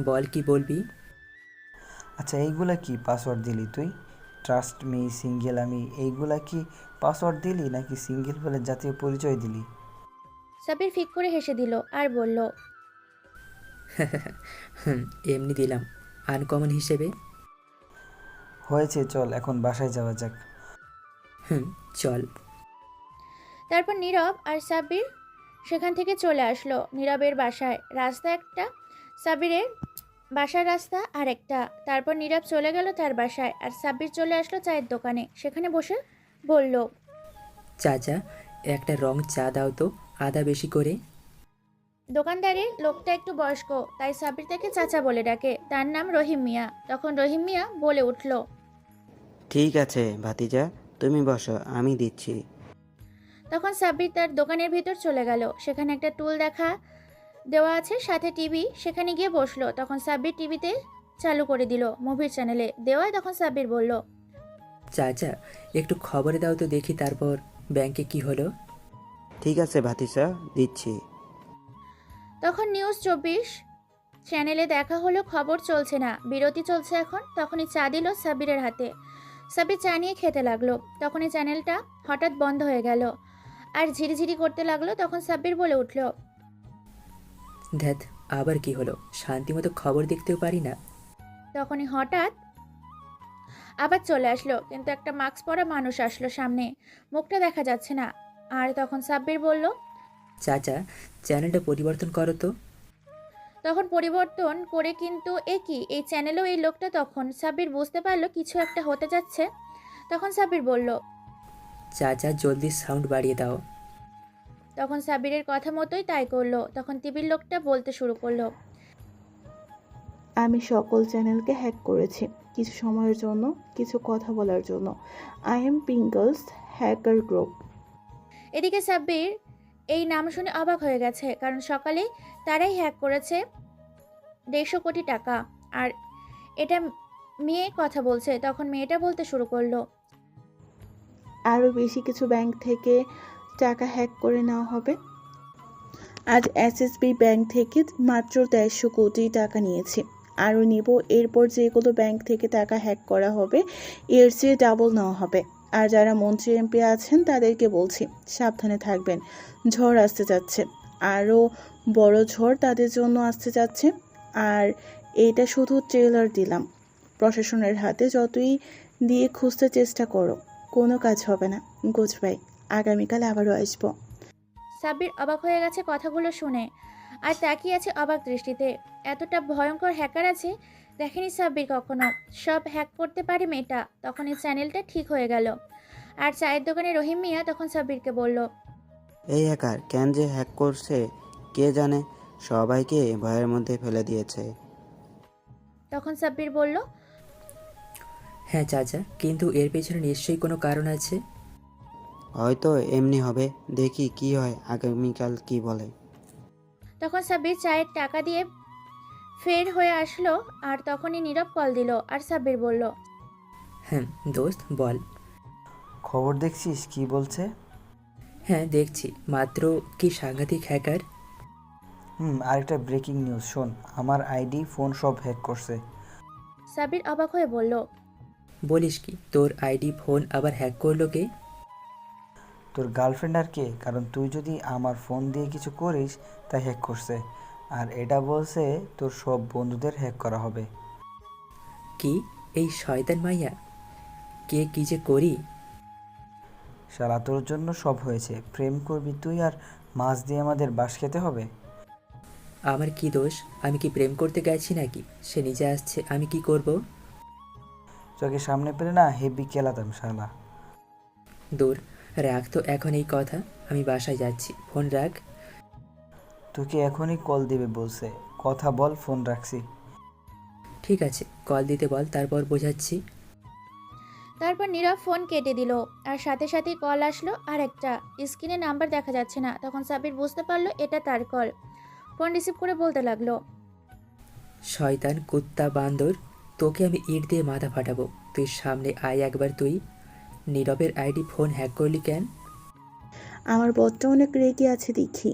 Speaker 3: বল, কি বলবি?
Speaker 2: আচ্ছা, এইগুলা কি পাসওয়ার্ড দিলি তুই? ট্রাস্ট মি, সিঙ্গেল আমি, এইগুলা কি পাসওয়ার্ড দিলি নাকি সিঙ্গেল বলে জাতীয় পরিচয় দিলি?
Speaker 1: সাব্বির ফিক করে হেসে দিল আর বলল,
Speaker 3: এমনি দিলাম, আনকমন হিসেবে।
Speaker 2: হয়েছে, চল এখন বাসায় যাওয়া যাক।
Speaker 3: চল।
Speaker 1: তারপর নীরব আর সাব্বির সেখান থেকে চলে আসলো নীরবের বাসায়। রাস্তা একটা, সাব্বিরের বাসার রাস্তা আর একটা। তারপর নীরব চলে গেল তার বাসায়, আর সাব্বির চলে আসলো চায়ের দোকানে। সেখানে বসে বলল,
Speaker 3: চাচা, একটা রং চা দাও তো, আদা বেশি করে।
Speaker 1: দোকানদারের লোকটা একটু বয়স্ক, তাই সাব্বির তাকে চাচা বলে ডাকে। তার নাম রহিম মিয়া। তখন রহিম মিয়া বলে উঠল,
Speaker 9: ঠিক আছে ভাতিজা, তুমি বসো, আমি দিচ্ছি।
Speaker 1: তখন সাব্বির তার দোকানের ভিতর চলে গেল। সেখানে একটা টুল দেওয়া আছে, সাথে টিভি। সেখানে গিয়ে বসলো। তখন সাব্বির টিভিতে চালু করে দিল মুভির চ্যানেলে দেওয়ায়। তখন সাব্বির বলল,
Speaker 3: চাচা, একটু খবরে দাও তো দেখি, তারপর ব্যাংকে কি হলো।
Speaker 9: ঠিক আছে ভাতিজা, দিচ্ছি।
Speaker 1: তখন নিউজ 24 চ্যানেলে দেখা হলো খবর চলছে না, বিরতি চলছে এখন। তখনই চা দিল সাব্বিরের হাতে। সাব্বির চা নিয়ে খেতে লাগলো। তখনই চ্যানেলটা হঠাৎ বন্ধ হয়ে গেল আর ঝিরিঝিরি করতে লাগলো। তখন সাব্বির বলে উঠল,
Speaker 3: ধ্যাত, আবার কি হলো? শান্তিমতো খবর দেখতেও পারি না।
Speaker 1: তখনই হঠাৎ আবার চলে আসলো, কিন্তু একটা মাস্ক পরা মানুষ আসলো সামনে, মুখটা দেখা যাচ্ছে না। আর তখন সাব্বির বলল,
Speaker 3: চাচা, চ্যানেলটা পরিবর্তন করো তো।
Speaker 1: তখন পরিবর্তন করে কিন্তু এ কি, এই চ্যানেলেও এই লোকটা? তখন সাব্বির বুঝতে পারলো কিছু একটা হতে যাচ্ছে। তখন সাব্বির বলল,
Speaker 3: চাচা, জলদি সাউন্ড বাড়িয়ে দাও।
Speaker 1: তখন সাব্বিরের কথা মতোই তাই করলো। তখন টিভির লোকটা বলতে শুরু করলো,
Speaker 5: আমি সকল চ্যানেলকে হ্যাক করেছি কিছু সময়ের জন্য, কিছু কথা বলার জন্য। I am pingles hacker group.
Speaker 1: এদিকে সাব্বির এই নাম শুনে অবাক হয়ে গেছে, কারণ সকালে তারাই হ্যাক করেছে 150 কোটি টাকা। আর এটা মেয়ে কথা বলছে। তখন মেয়েটা বলতে শুরু করলো,
Speaker 5: আরও বেশি কিছু ব্যাংক থেকে টাকা হ্যাক করে নেওয়া হবে। আজ এসএসবি ব্যাংক থেকে মাত্র 150 কোটি টাকা নিয়েছি, আরও নিব। এরপর যেগুলো ব্যাংক থেকে টাকা হ্যাক করা হবে এর চেয়ে ডাবল নেওয়া হবে। আর যারা মন্ত্রী এমপি আছেন তাদেরকে বলছি সাবধানে থাকবেন, ঝড় আসতে যাচ্ছে, আরও বড় ঝড় তাদের জন্য আসতে যাচ্ছে। আর এটা শুধু ট্রেলার দিলাম, প্রশাসনের হাতে যতই দিয়ে খুঁজতে চেষ্টা করো, কোনো কাজ হবে না। গুড বাই, আগামীকাল আবারও আসবো।
Speaker 1: সাব্বির অবাক হয়ে গেছে কথাগুলো শুনে, আর তাকিয়ে আছে অবাক দৃষ্টিতে। এতটা ভয়ঙ্কর হ্যাকার আছে দেখেনি সাব্বির কখনো। সব হ্যাক করতে পারে মেয়েটা। তখন এই চ্যানেলটা ঠিক হয়ে গেল। আর চায়ের দোকানে রহিম মিয়া তখন সাব্বিরকে বলল,
Speaker 9: এই হ্যাকার কেন যে হ্যাক করছে কে জানে, সবাইকে ভয়ের মধ্যে ফেলে দিয়েছে।
Speaker 1: তখন সাব্বির বলল,
Speaker 3: হ্যাঁ চাচা, কিন্তু এর পেছনে নিশ্চয়ই কোনো কারণ আছে।
Speaker 9: হয়তো এমনি হবে, দেখি কি হয়, আগামীকাল কি বলে।
Speaker 1: তখন সাব্বির চায়ের টাকা দিয়ে ফের হয়ে আসলো। আর তখনই নীরব কল দিল। আর সাব্বির বলল,
Speaker 3: হ্যাঁ দোস্ত, বল।
Speaker 2: খবর দেখছিস কি বলছে?
Speaker 3: হ্যাঁ দেখছি, মাত্র কি সাংঘাতিক হ্যাকার।
Speaker 2: আরেকটা ব্রেকিং নিউজ শোন, আমার আইডি ফোন সব হ্যাক করছে।
Speaker 1: সাব্বির অবাক হয়ে বলল,
Speaker 3: বলিস কি, তোর আইডি ফোন আবার হ্যাক করলো কে?
Speaker 2: তোর গার্লফ্রেন্ড আর কে? কারণ তুই যদি আমার ফোন দিয়ে কিছু করিস তাই হ্যাক করছে। আর এটা বলছে তোর সব বন্ধুদের হ্যাক করা হবে।
Speaker 3: কি, এই শয়তান মাইয়া? কে কি যে করি।
Speaker 2: শালা তোর জন্য সব হয়েছে, প্রেম করবি তুই আর মাছ দিয়ে আমাদের বাস খেতে হবে।
Speaker 3: আমার কি দোষ? আমি কি প্রেম করতে গেছি নাকি? সে নিজে আসছে, আমি কি করব?
Speaker 2: তোকে সামনে পেলে না হেভি কেলাতাম শালা।
Speaker 3: দূর, রাখ তো এখন এই কথা। আমি বাসায় যাচ্ছি, ফোন রাখ।
Speaker 2: তোকে এখনই কল দিবে বলছে, কথা বল, ফোন রাখছি।
Speaker 3: ঠিক আছে, কল দিতে বল, তারপর বোঝাচ্ছি।
Speaker 1: তারপর নীরব ফোন কেটে দিল। আর সাথে সাথেই কল আসলো আর একটা। স্ক্রিনে নাম্বার দেখা যাচ্ছে না। তখন সাব্বির বুঝতে পারলো এটা তার কল। ফোন রিসিভ করে বলতে লাগলো,
Speaker 3: শয়তান, কুত্তা, বান্দর, তোকে আমি ইট দিয়ে মাথা ফাটাবো। তুই সামনে আয় একবার। তুই নীরবের আইডি ফোন হ্যাক করলি কেন?
Speaker 5: আমার বরটা অনেক রেগে আছে দেখি।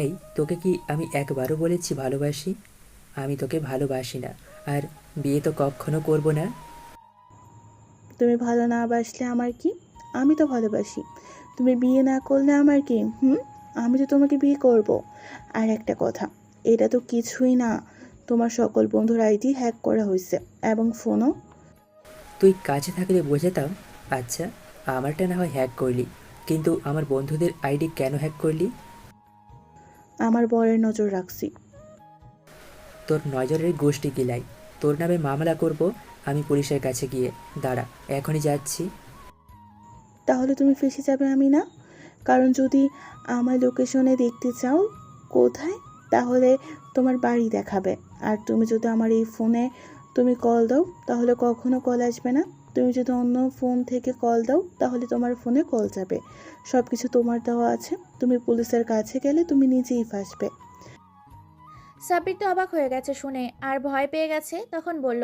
Speaker 3: এই, তোকে কি আমি একবারও বলেছি ভালোবাসি? আমি তোকে ভালোবাসি না, আর বিয়ে তো কখনো করব না।
Speaker 5: তুমি ভালো না বাসলে আমার কি? আমি তো ভালোবাসি। তুমি বিয়ে না করলে আমার কি? আমি তো তোমাকে বিয়ে করব। আর একটা কথা, এটা তো কিছুই না, তোমার সকল বন্ধুর আইডি হ্যাক করা হয়েছে এবং ফোনও।
Speaker 3: তুই কাছে থাকলে বোঝাতাম। আচ্ছা, আমারটা না হয় হ্যাক করলি, কিন্তু আমার বন্ধুদের আইডি কেন হ্যাক করলি?
Speaker 5: আমার বরের নজর রাখছি।
Speaker 3: তোর নজরের গোষ্ঠী গিলাই। তোর নামে মামলা করব আমি পুলিশের কাছে গিয়ে। দাঁড়া, এখনই যাচ্ছি।
Speaker 5: তাহলে তুমি ফেঁসে যাবে, আমি না। কারণ যদি আমার লোকেশনে দেখতে চাও কোথায়, তাহলে তোমার বাড়ি দেখাবে। আর তুমি যদি আমার এই ফোনে তুমি কল দাও তাহলে কখনো কল আসবে না। তুমি যদি অন্য ফোন থেকে কল দাও তাহলে তোমার ফোনে কল যাবে। সব কিছু তোমার দেওয়া আছে। তুমি পুলিশের কাছে গেলে তুমি নিজেই ফাঁসবে।
Speaker 1: সাব্বির তো অবাক হয়ে গেছে শুনে, আর ভয় পেয়ে গেছে। তখন বলল,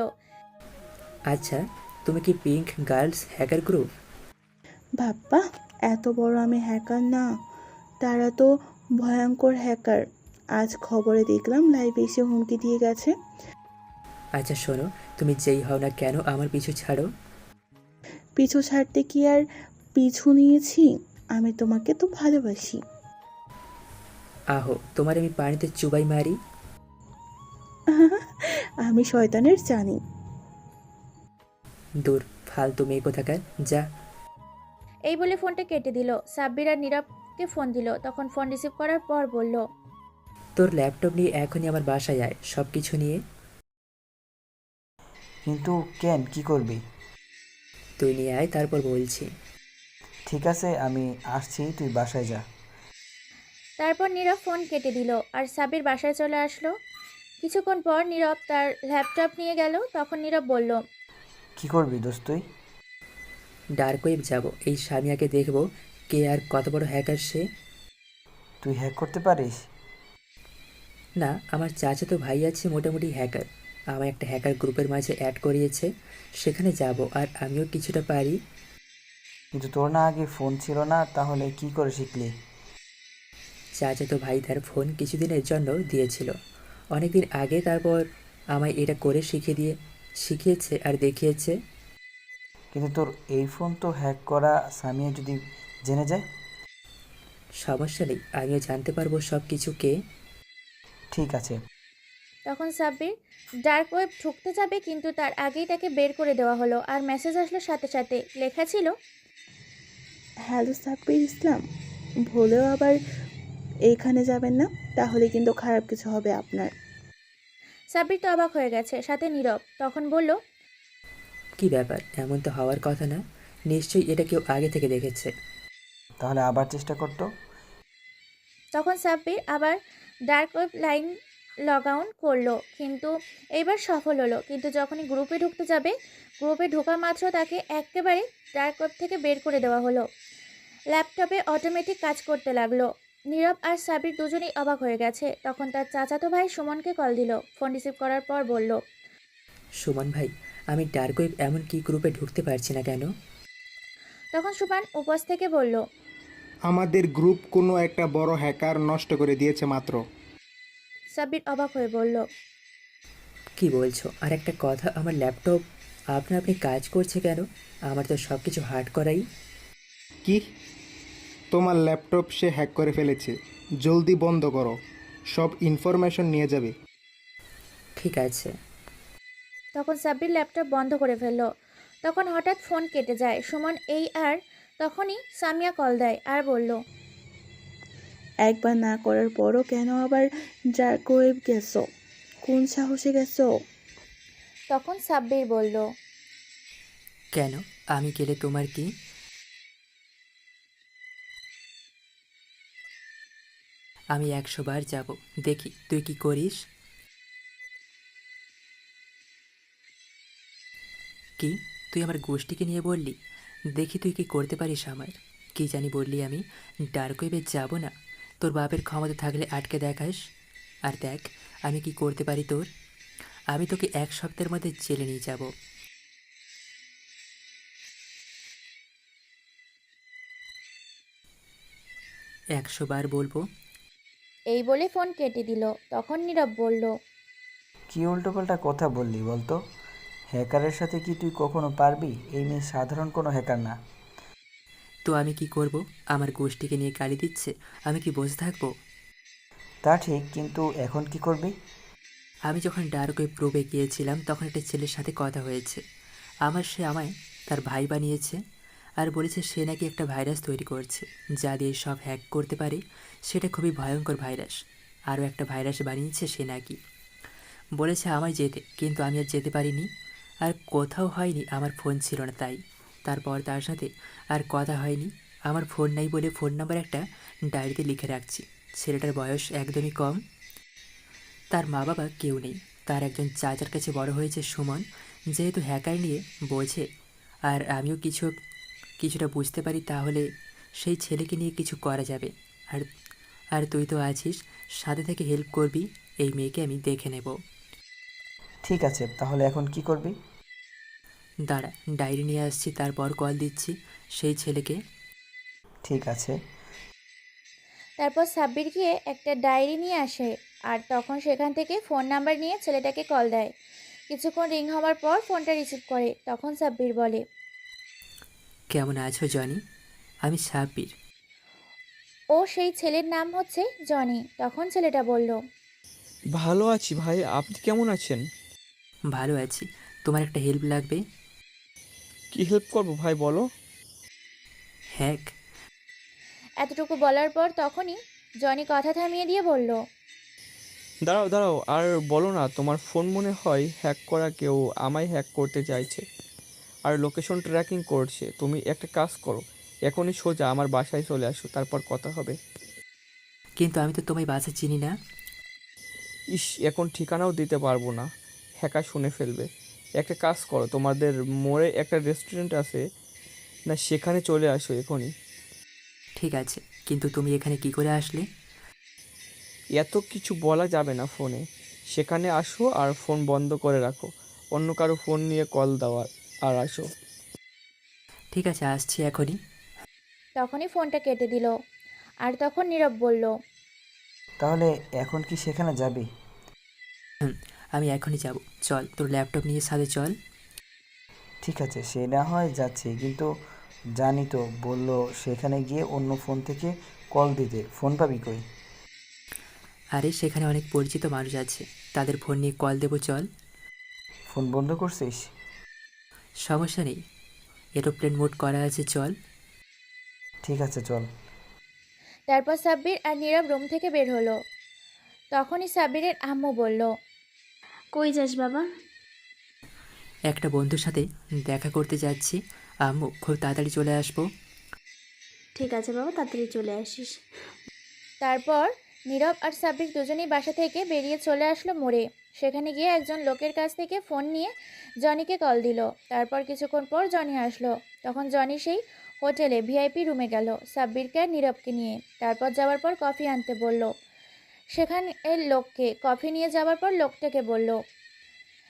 Speaker 3: আচ্ছা, তুমি কি pink girls hacker group?
Speaker 5: Bappa, এত বড় আমি হ্যাকার না। তারা তো ভয়ঙ্কর হ্যাকার। আজ খবরে দেখলাম লাইভে এসে হুমকি দিয়ে গেছে।
Speaker 3: আচ্ছা শোনো, তুমি যেই হও না কেন আমার পিছু ছাড়ো।
Speaker 5: পিছু ছাড়তে কি আর পিছু নিয়েছি? আমি তোমাকে তো ভালোবাসি।
Speaker 3: আহো, তোমার আমি পানিতে চুবাই মারি।
Speaker 5: আমি শয়তানের জানি।
Speaker 3: দূর ফালতু মেয়ে কোথাকার, যা।
Speaker 1: এই বলে ফোনটা কেটে দিল। সাব্বির আর নীরবকে ফোন দিল। তখন ফোন রিসিভ করার পর বলল,
Speaker 3: তোর ল্যাপটপ নিয়ে এখনই আমার বাসায় আয়, সব কিছু নিয়ে।
Speaker 2: কিন্তু কেন, কি করবি?
Speaker 3: তুই নিয়ে আয়, তারপর বলছি।
Speaker 2: ঠিক আছে, আমি আসছি, তুই বাসায় যা।
Speaker 1: তারপর নীরব ফোন কেটে দিল আর সাব্বির বাসায় চলে আসলো। কিছুক্ষণ পর নীরব তার ল্যাপটপ নিয়ে গেল। তখন নীরব বলল,
Speaker 2: কি করবি দোস্ত তুই?
Speaker 3: ডার্ক ওয়েব যাব, এই সামিয়াকে দেখব কে আর কত বড় হ্যাকার সে।
Speaker 2: তুই হ্যাক করতে পারিস?
Speaker 3: না, আমার চাচাতো ভাই আছে মোটামুটি হ্যাকার, আমার একটা হ্যাকার গ্রুপের মাঝে অ্যাড করিয়েছে, সেখানে যাব আর আমিও কিছুটা পারি।
Speaker 2: কিন্তু তোর না আগে ফোন ছিল না, তাহলে কি করে শিখলি?
Speaker 3: চাচাতো ভাই তার ফোন কিছুদিনের জন্য দিয়েছিল অনেকদিন আগে, তারপর আমায় এটা করে শিখিয়েছে আর দেখিয়েছে।
Speaker 2: কিন্তু তোর এই ফোন তো হ্যাক করা, সামিয়া যদি জেনে যায়?
Speaker 3: সমস্যা নেই, আমিও জানতে পারবো সব কিছু কে।
Speaker 2: ঠিক আছে।
Speaker 1: তখন সাব্বির ডার্ক ওয়েব ঢুকতে যাবে, কিন্তু তার আগেই তাকে বের করে দেওয়া হলো আর মেসেজ আসলো সাথে সাথে। লেখা ছিল,
Speaker 5: হ্যালো সাব্বির ইসলাম, ভুলেও আবার এইখানে যাবেন না, তাহলে কিন্তু খারাপ কিছু হবে আপনার।
Speaker 1: সাব্বির তো অবাক হয়ে গেছে, সাথে নীরব। তখন বলল,
Speaker 3: কি ব্যাপার, এমন তো হওয়ার কথা না, নিশ্চয়ই এটা কেউ আগে থেকে দেখেছে।
Speaker 2: তাহলে আবার চেষ্টা করতো।
Speaker 1: তখন সাব্বির আবার dark web line log out করলো, কিন্তু এইবার সফল হলো। কিন্তু যখনই গ্রুপে ঢুকতে যাবে, গ্রুপে ঢোকা মাত্র তাকে একেবারে ডার্ক ওয়েব থেকে বের করে দেওয়া হলো। ল্যাপটপে অটোমেটিক কাজ করতে লাগলো। নীরব আর সাব্বির দুজনেই অবাক হয়ে গেছে। তখন তার চাচাতো ভাই সুমনকে কল দিল। ফোন রিসিভ করার পর বলল,
Speaker 3: সুমন ভাই, আমি ডার্ক ওয়েব এমন কি গ্রুপে ঢুকতে পারছি না কেন?
Speaker 1: তখন সুমন উপোস থেকে বলল,
Speaker 10: আমাদের গ্রুপ কোনো একটা বড় হ্যাকার নষ্ট করে দিয়েছে মাত্র।
Speaker 1: সাব্বির অবাক হয়ে বলল,
Speaker 3: কি বলছো? আর একটা কথা, আমার ল্যাপটপ আপনা আপনি কাজ করছে কেন? আমার তো সব কিছু হার্ড করাই।
Speaker 10: কি? তোমার ল্যাপটপ সে হ্যাক করে ফেলেছে, জলদি বন্ধ করো, সব ইনফরমেশন নিয়ে যাবে।
Speaker 3: ঠিক আছে।
Speaker 1: তখন সাব্বির ল্যাপটপ বন্ধ করে ফেলল। তখন হঠাৎ ফোন কেটে যায়। সুমন আর তখনই সামিয়া কল দেয় আর বলল,
Speaker 5: একবার না করার পরও কেন আবার ডার্ক ওয়েব গেছো? কোন সাহসে গেছো?
Speaker 1: তখন সাব্বির বলল,
Speaker 3: কেন, আমি গেলে তোমার কি? আমি 100 বার যাব, দেখি তুই কি করিস। কি? তুই আমার গোষ্ঠীকে নিয়ে বললি? দেখি তুই কি করতে পারিস আমার। কি জানি বললি আমি ডার্ক ওয়েবে যাব না। তোর বাপের ক্ষমতা থাকলে আটকে দেখাস। আর দেখ আমি কি করতে পারি তোর। আমি তোকে 1 সপ্তাহের মধ্যে জেলে নিয়ে যাব। 100 বার বলবো।
Speaker 1: এই বলে ফোন কেটে দিল। তখন নীরব বলল,
Speaker 2: কি উল্টোপাল্টা কথা বললি বলতো? হ্যাকারের সাথে কি তুই কখনো পারবি? এই মেয়ে সাধারণ কোনো হ্যাকার না।
Speaker 3: তো আমি কি করব? আমার গোষ্ঠীকে নিয়ে গালি দিচ্ছে, আমি কি বসে থাকবো?
Speaker 2: তা ঠিক, কিন্তু এখন কি করবি?
Speaker 3: আমি যখন ডার্ক ওয়েব গ্রুপে গিয়েছিলাম তখন একটা ছেলের সাথে কথা হয়েছে। সে আমায় তার ভাই বানিয়েছে আর বলেছে সে নাকি একটা ভাইরাস তৈরি করছে যা দিয়ে সব হ্যাক করতে পারে। সেটা খুবই ভয়ঙ্কর ভাইরাস। আরও একটা ভাইরাস বানিয়েছে সে নাকি। বলেছে আমায় যেতে, কিন্তু আমি আর যেতে পারিনি। আর কোথাও হয়নি, আমার ফোন ছিল না তাই। তারপর তার সাথে আর কথা হয়নি। আমার ফোন নাই বলে ফোন নাম্বার একটা ডায়েরিতে লিখে রাখছি। ছেলেটার বয়স একদমই কম, তার মা বাবা কেউ নেই। তার একজন চাচার কাছে বড় হয়েছে সুমন, যেহেতু হ্যাকার নিয়ে বোঝে আর আমিও কিছুটা বুঝতে পারি, তাহলে সেই ছেলেকে নিয়ে কিছু করা যাবে। আর আর তুই তো আছিস, সাথে থেকে হেল্প করবি। এই মেয়েকে আমি দেখে নেব।
Speaker 2: ঠিক আছে, তাহলে এখন কি করবি?
Speaker 3: দাঁড়া, ডায়েরি নিয়ে আসছি, তারপর কল দিচ্ছি সেই ছেলেকে।
Speaker 2: ঠিক আছে।
Speaker 1: তারপর সাব্বির গিয়ে একটা ডায়েরি নিয়ে আসে আর তখন সেখান থেকে ফোন নাম্বার নিয়ে ছেলেটাকে কল দেয়। কিছুক্ষণ রিং হওয়ার পর ফোনটা রিসিভ করে। তখন সাব্বির বলে,
Speaker 3: কেমন আছো জনি? আমি সাব্বির।
Speaker 1: ও সেই ছেলের নাম হচ্ছে জনি। তখন ছেলেটা বলল,
Speaker 11: ভালো আছি ভাই, আপনি কেমন আছেন?
Speaker 3: ভালো আছি। তোমার একটা হেল্প লাগবে।
Speaker 11: কি হেল্প করবো ভাই, বলো।
Speaker 3: হ্যাক।
Speaker 1: এতটুকু বলার পর তখনই জনি কথা থামিয়ে দিয়ে বলল,
Speaker 11: দাঁড়াও দাঁড়াও, আর বলো না। তোমার ফোন মনে হয় হ্যাক করা, কেউ আমায় হ্যাক করতে চাইছে আর লোকেশন ট্র্যাকিং করছে। তুমি একটা কাজ করো, এখনই সোজা আমার বাসায় চলে আসো, তারপর কথা হবে।
Speaker 3: কিন্তু আমি তো তোমায় বাসা চিনি না।
Speaker 11: ইস, এখন ঠিকানাও দিতে পারবো না, হ্যাকার শুনে ফেলবে। একটা কাজ করো, তোমাদের মোড়ে একটা রেস্টুরেন্ট আছে না, সেখানে চলে আসো এখনই।
Speaker 3: ঠিক আছে, কিন্তু তুমি এখানে কি করে আসলে?
Speaker 11: এত কিছু বলা যাবে না ফোনে। সেখানে আসো আর ফোন বন্ধ করে রাখো, অন্য কারো ফোন নিয়ে কল দেওয়ার, আর আসো।
Speaker 3: ঠিক আছে, আসছি এখনই।
Speaker 1: তখনই ফোনটা কেটে দিল। আর তখন নীরব বলল,
Speaker 2: তাহলে এখন কি সেখানে যাবি?
Speaker 3: আমি এখনই যাব। চল, তোর ল্যাপটপ নিয়ে সাথে চল।
Speaker 2: ঠিক আছে, সে না হয় যাচ্ছে, কিন্তু জানি তো বললো সেখানে গিয়ে অন্য ফোন থেকে কল দিতে, ফোন পাবি কই?
Speaker 3: আরে সেখানে অনেক পরিচিত মানুষ আছে, তাদের ফোন নিয়ে কল দেবো। চল।
Speaker 2: ফোন বন্ধ করছিস?
Speaker 3: সমস্যা নেই, এরোপ্লেন মোড করা আছে। চল।
Speaker 2: ঠিক আছে, চল।
Speaker 1: তারপর সাব্বির আর নীরব রুম থেকে বের হলো। তখনই সাব্বিরের আম্মু বলল,
Speaker 12: কই যাস বাবা?
Speaker 3: একটা বন্ধুর সাথে দেখা করতে যাচ্ছি আম্মু, খুব তাড়াতাড়ি চলে আসবো।
Speaker 12: ঠিক আছে বাবা, তাড়াতাড়ি চলে আসিস।
Speaker 1: তারপর নীরব আর সাব্বির দুজনেই বাসা থেকে বেরিয়ে চলে আসলো মোড়ে। সেখানে গিয়ে একজন লোকের কাছ থেকে ফোন নিয়ে জনিকে কল দিল। তারপর কিছুক্ষণ পর জনি আসলো। তখন জনি সেই হোটেলে ভিআইপি রুমে গেল সাব্বিরকে আর নীরবকে নিয়ে। তারপর যাওয়ার পর কফি আনতে বলল। সেখানের লোককে কফি নিয়ে যাওয়ার পর লোকটাকে বলল,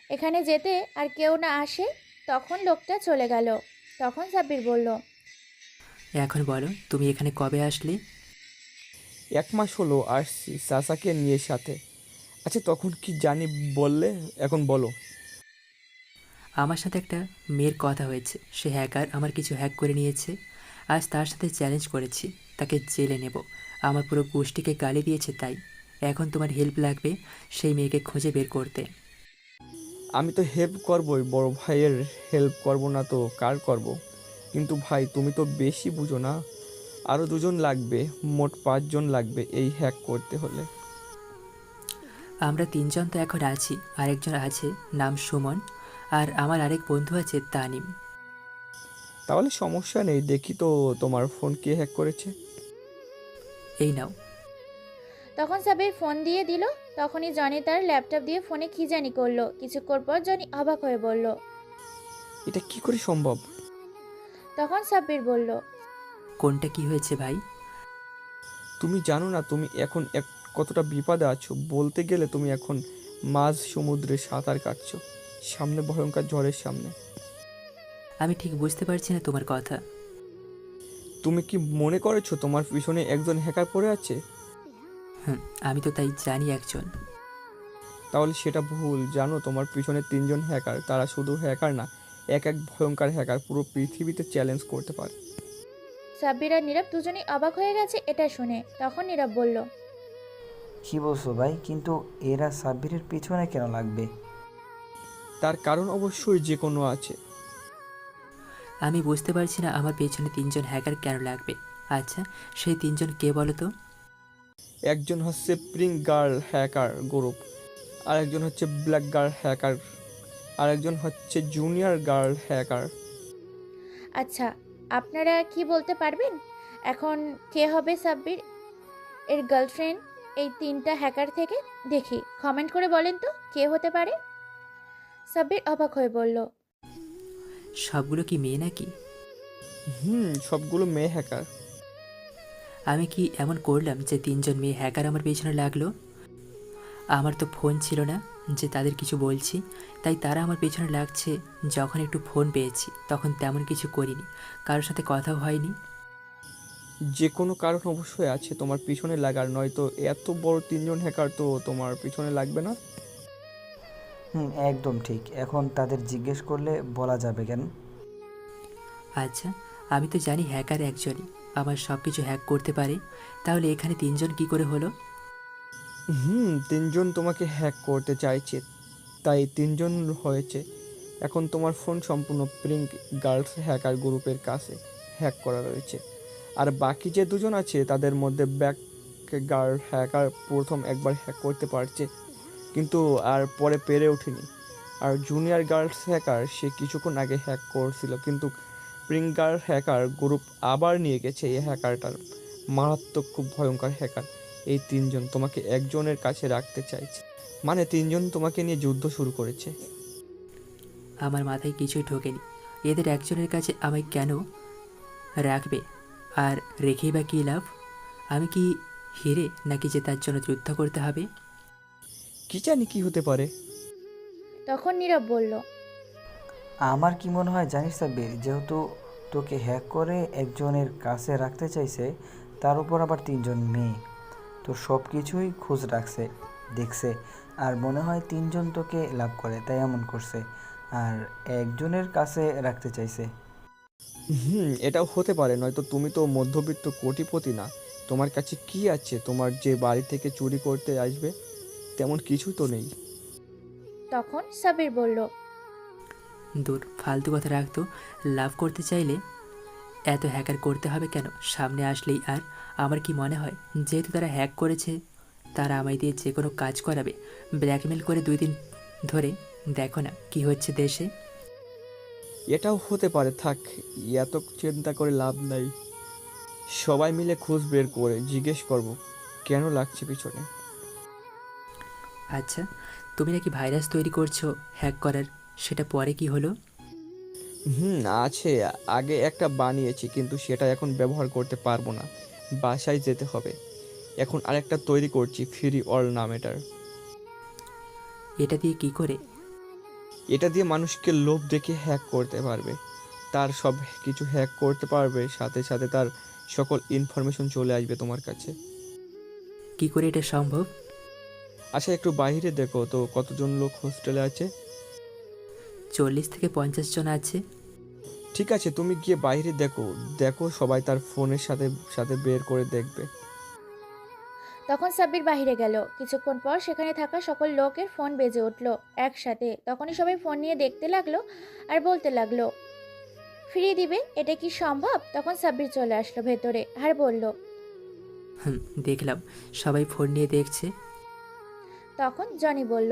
Speaker 1: এখানে যেতে আর কেউ না আসে। তখন লোকটা চলে গেল। তখন সাব্বির বলল,
Speaker 3: এখন বলো, তুমি এখানে কবে আসলে?
Speaker 11: 1 মাস হলো আসছি চাচাকে নিয়ে সাথে। আচ্ছা, তখন কি জানি বললে, এখন বলো।
Speaker 3: আমার সাথে একটা মেয়ের কথা হয়েছে, সে হ্যাকার, আমার কিছু হ্যাক করে নিয়েছে। আজ তার সাথে চ্যালেঞ্জ করেছি, তাকে জেলে নেব। আমার পুরো গোষ্ঠীকে গালি দিয়েছে, তাই এখন তোমার হেল্প লাগবে সেই মেয়েকে খুঁজে বের করতে।
Speaker 11: আমি তো হেল্প করবই, বড় ভাইয়ের হেল্প করব না তো কার করব? কিন্তু ভাই, তুমি তো বেশি বুঝো না। আরও 2 জন লাগবে, মোট 5 জন লাগবে এই হ্যাক করতে হলে।
Speaker 3: আমরা 3 জন তো এখন আছি, আরেকজন আছে নাম সুমন, আর আমার আরেক বন্ধু আছে তানিম।
Speaker 11: তাহলে সমস্যা নেই, দেখি তো তোমার ফোন কে হ্যাক করেছে।
Speaker 3: এই নাও।
Speaker 1: তখন সাব্বির ফোন দিয়ে দিল। তখনই জনি তার ল্যাপটপ দিয়ে ফোনে কি জানি করলো। কিছুক্ষণ পর জনি অবাক হয়ে বলল।
Speaker 11: এটা কি করে সম্ভব?
Speaker 1: তখন সাব্বির বলল,
Speaker 3: কোনটা কি হয়েছে ভাই?
Speaker 11: তুমি জানো না তুমি এখন কতটা বিপদে আছো। বলতে গেলে তুমি এখন মাঝ সমুদ্রে সাঁতার কাটছো, সামনে ভয়ঙ্কর ঝড়ের সামনে।
Speaker 3: আমি ঠিক বুঝতে পারছি না তোমার কথা।
Speaker 11: তুমি কি মনে করেছো তোমার পিছনে একজন হ্যাকার পড়ে আছে?
Speaker 3: আমি তো তাই জানি একজন।
Speaker 11: তাহলে সেটা ভুল। জানো, তোমার পিছনে 3 জন হ্যাকার। তারা শুধু হ্যাকার না, এক ভয়ঙ্কর হ্যাকার, পুরো পৃথিবীতে চ্যালেঞ্জ করতে পারে।
Speaker 1: সাব্বির আর নীরব দুজনেই অবাক হয়ে গেছে এটা শুনে। তখন নীরব বলল,
Speaker 2: কি বলছো ভাই? কিন্তু এরা সাব্বিরের পিছনে কেন লাগবে?
Speaker 11: তার কারণ অবশ্যই যে কোনো আছে।
Speaker 3: আমি বুঝতে পারছি না আমার পেছনে 3 জন হ্যাকার কেন লাগবে। আচ্ছা, সেই 3 জন কে বলো তো?
Speaker 11: একজন হচ্ছে পিঙ্ক গার্ল হ্যাকার গ্রুপ, আর একজন হচ্ছে ব্ল্যাক গার্ল হ্যাকার, আর একজন হচ্ছে জুনিয়র গার্ল হ্যাকার।
Speaker 1: আচ্ছা, আপনারা কি বলতে পারবেন এখন কে হবে সাব্বির এর গার্লফ্রেন্ড এই 3টা হ্যাকার থেকে? দেখি কমেন্ট করে বলেন তো কে হতে পারে। সাব্বির অবাক হয়ে বলল,
Speaker 3: সবগুলো কি মেয়ে নাকি?
Speaker 11: সবগুলো মেয়ে হ্যাকার।
Speaker 3: আমি কি এমন করলাম যে 3 জন মেয়ে হ্যাকার আমার পেছনে লাগলো? আমার তো ফোন ছিল না যে তাদের কিছু বলছি, তাই তারা আমার পেছনে লাগছে। যখন একটু ফোন পেয়েছি তখন তেমন কিছু করিনি, কারোর সাথে কথাও হয়নি।
Speaker 11: যে কোনো কারণ অবশ্যই আছে তোমার পিছনে লাগার, নয়তো এত বড় 3জন হ্যাকার তো তোমার পিছনে লাগবে না।
Speaker 2: একদম ঠিক। এখন তাদের জিজ্ঞেস করলে বলা যাবে কেন?
Speaker 3: আচ্ছা, আমি তো জানি হ্যাকার একজনই আমার সব কিছু হ্যাক করতে পারে, তাহলে এখানে 3জন কি করে হলো?
Speaker 11: 3জন তোমাকে হ্যাক করতে চাইছে, তাই 3জন হয়েছে। এখন তোমার ফোন সম্পূর্ণ প্রিঙ্ক গার্লস হ্যাকার গ্রুপের কাছে হ্যাক করা রয়েছে, আর বাকি যে 2জন আছে তাদের মধ্যে ব্যাক গার্ল হ্যাকার প্রথম একবার হ্যাক করতে পারছে, কিন্তু আর পরে পেরে ওঠেনি। আর জুনিয়র গার্লস হ্যাকার সে কিছুক্ষণ আগে হ্যাক করছিল, কিন্তু প্রিঙ্ক গার্ল হ্যাকার গ্রুপ আবার নিয়ে গেছে এই হ্যাকারটার। মারাত্মক, খুব ভয়ঙ্কর হ্যাকার। এই 3জন তোমাকে একজনের কাছে রাখতে চাইছে, মানে 3জন তোমাকে নিয়ে যুদ্ধ শুরু করেছে।
Speaker 3: আমার মাথায় কিছুই ঢোকেনি। এদের একজনের কাছে আমায় কেন রাখবে? আর রেখেই বা কী লাভ? আমি কি হিরে নাকি যে তার জন্য যুদ্ধ করতে হবে?
Speaker 11: কি জানি কি হতে পারে।
Speaker 1: তখন নীরব বলল,
Speaker 2: আমার কি মনে হয় জানিস সাব্বির, যেহেতু তোকে হ্যাক করে একজনের কাছে রাখতে চাইছে, তার উপর আবার 3জন মেয়ে, তো সব কিছুই খোঁজ রাখছে, দেখছে, আর মনে হয় 3জন তোকে লাভ করে তাই এমন করছে, আর একজনের কাছে রাখতে চাইছে।
Speaker 11: এটাও হতে পারে, নয়তো তুমি তো মধ্যবিত্ত কোটিপতি না। তোমার কাছে কি আছে তোমার যে বাড়ি থেকে চুরি করতে আসবে? তেমন কিছু তো নেই।
Speaker 1: তখন সাব্বির বলল,
Speaker 3: দূর, ফালতু কথা রাখতো। লাভ করতে চাইলে এত হ্যাকার করতে হবে কেন? সামনে আসলেই। আর আমার কি মনে হয় যেহেতু তারা হ্যাক করেছে, তারা আমায় দিয়ে যে কোনো কাজ করাবে, ব্ল্যাকমেল করে 2 দিন ধরে। দেখো না কি হচ্ছে দেশে।
Speaker 11: এটাও হতে পারে, থাক, এত চিন্তা করে লাভ নাই। সবাই মিলে খোঁজ বের করে জিজ্ঞেস করব কেন লাগছে পিছনে।
Speaker 3: আচ্ছা, তুমি নাকি ভাইরাস তৈরি করছো হ্যাক করার, সেটা পরে কি হলো?
Speaker 11: আছে, আগে একটা বানিয়েছি, কিন্তু সেটা এখন ব্যবহার করতে পারবো না, বাসায় যেতে হবে। এখন আরেকটা তৈরি করছি, ফ্রি অল নামেটার।
Speaker 3: এটা দিয়ে কি করে?
Speaker 11: এটা দিয়ে মানুষকে লোভ দেখে হ্যাক করতে পারবে, তার সব কিছু হ্যাক করতে পারবে, সাথে সাথে তার সকল ইনফরমেশন চলে আসবে তোমার কাছে।
Speaker 3: কি করে এটা সম্ভব?
Speaker 11: আচ্ছা, একটু বাইরে দেখো তো কতজন লোক হোস্টেলে আছে।
Speaker 3: 40 থেকে 50 জন আছে।
Speaker 11: ঠিক আছে, তুমি গিয়ে বাইরে দেখো দেখো, সবাই তার ফোনের সাথে সাথে বের করে দেখবে।
Speaker 1: তখন সাব্বির বাহিরে গেল। কিছুক্ষণ পর সেখানে থাকা সকল লোকের ফোন বেজে উঠল একসাথে। তখনই সবাই ফোন নিয়ে দেখতে লাগলো আর বলতে লাগলো, ফিরিয়ে দিবে, এটা কি সম্ভব? তখন সাব্বির চলে আসলো ভেতরে আর বলল,
Speaker 3: দেখলাম সবাই ফোন নিয়ে দেখছে।
Speaker 1: তখন জনি বলল,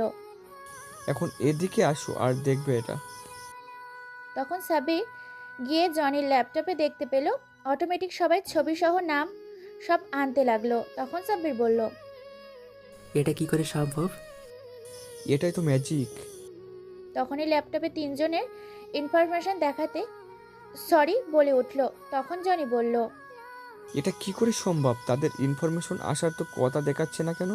Speaker 11: এখন এদিকে আসো আর দেখবে এটা।
Speaker 1: তখন সাব্বির গিয়ে জনির ল্যাপটপে দেখতে পেল অটোমেটিক সবাই ছবি সহ নাম সব আনতে লাগলো। তখন সাব্বির বলল,
Speaker 3: এটা কি করে সম্ভব?
Speaker 11: এটাই তো ম্যাজিক।
Speaker 1: তখনই ল্যাপটপে 3জনের ইনফরমেশন দেখাতে সরি বলে উঠল। তখন জনি বলল,
Speaker 11: এটা কি করে সম্ভব? তাদের ইনফরমেশন আসার তো কথা দেখাচ্ছে না কেন?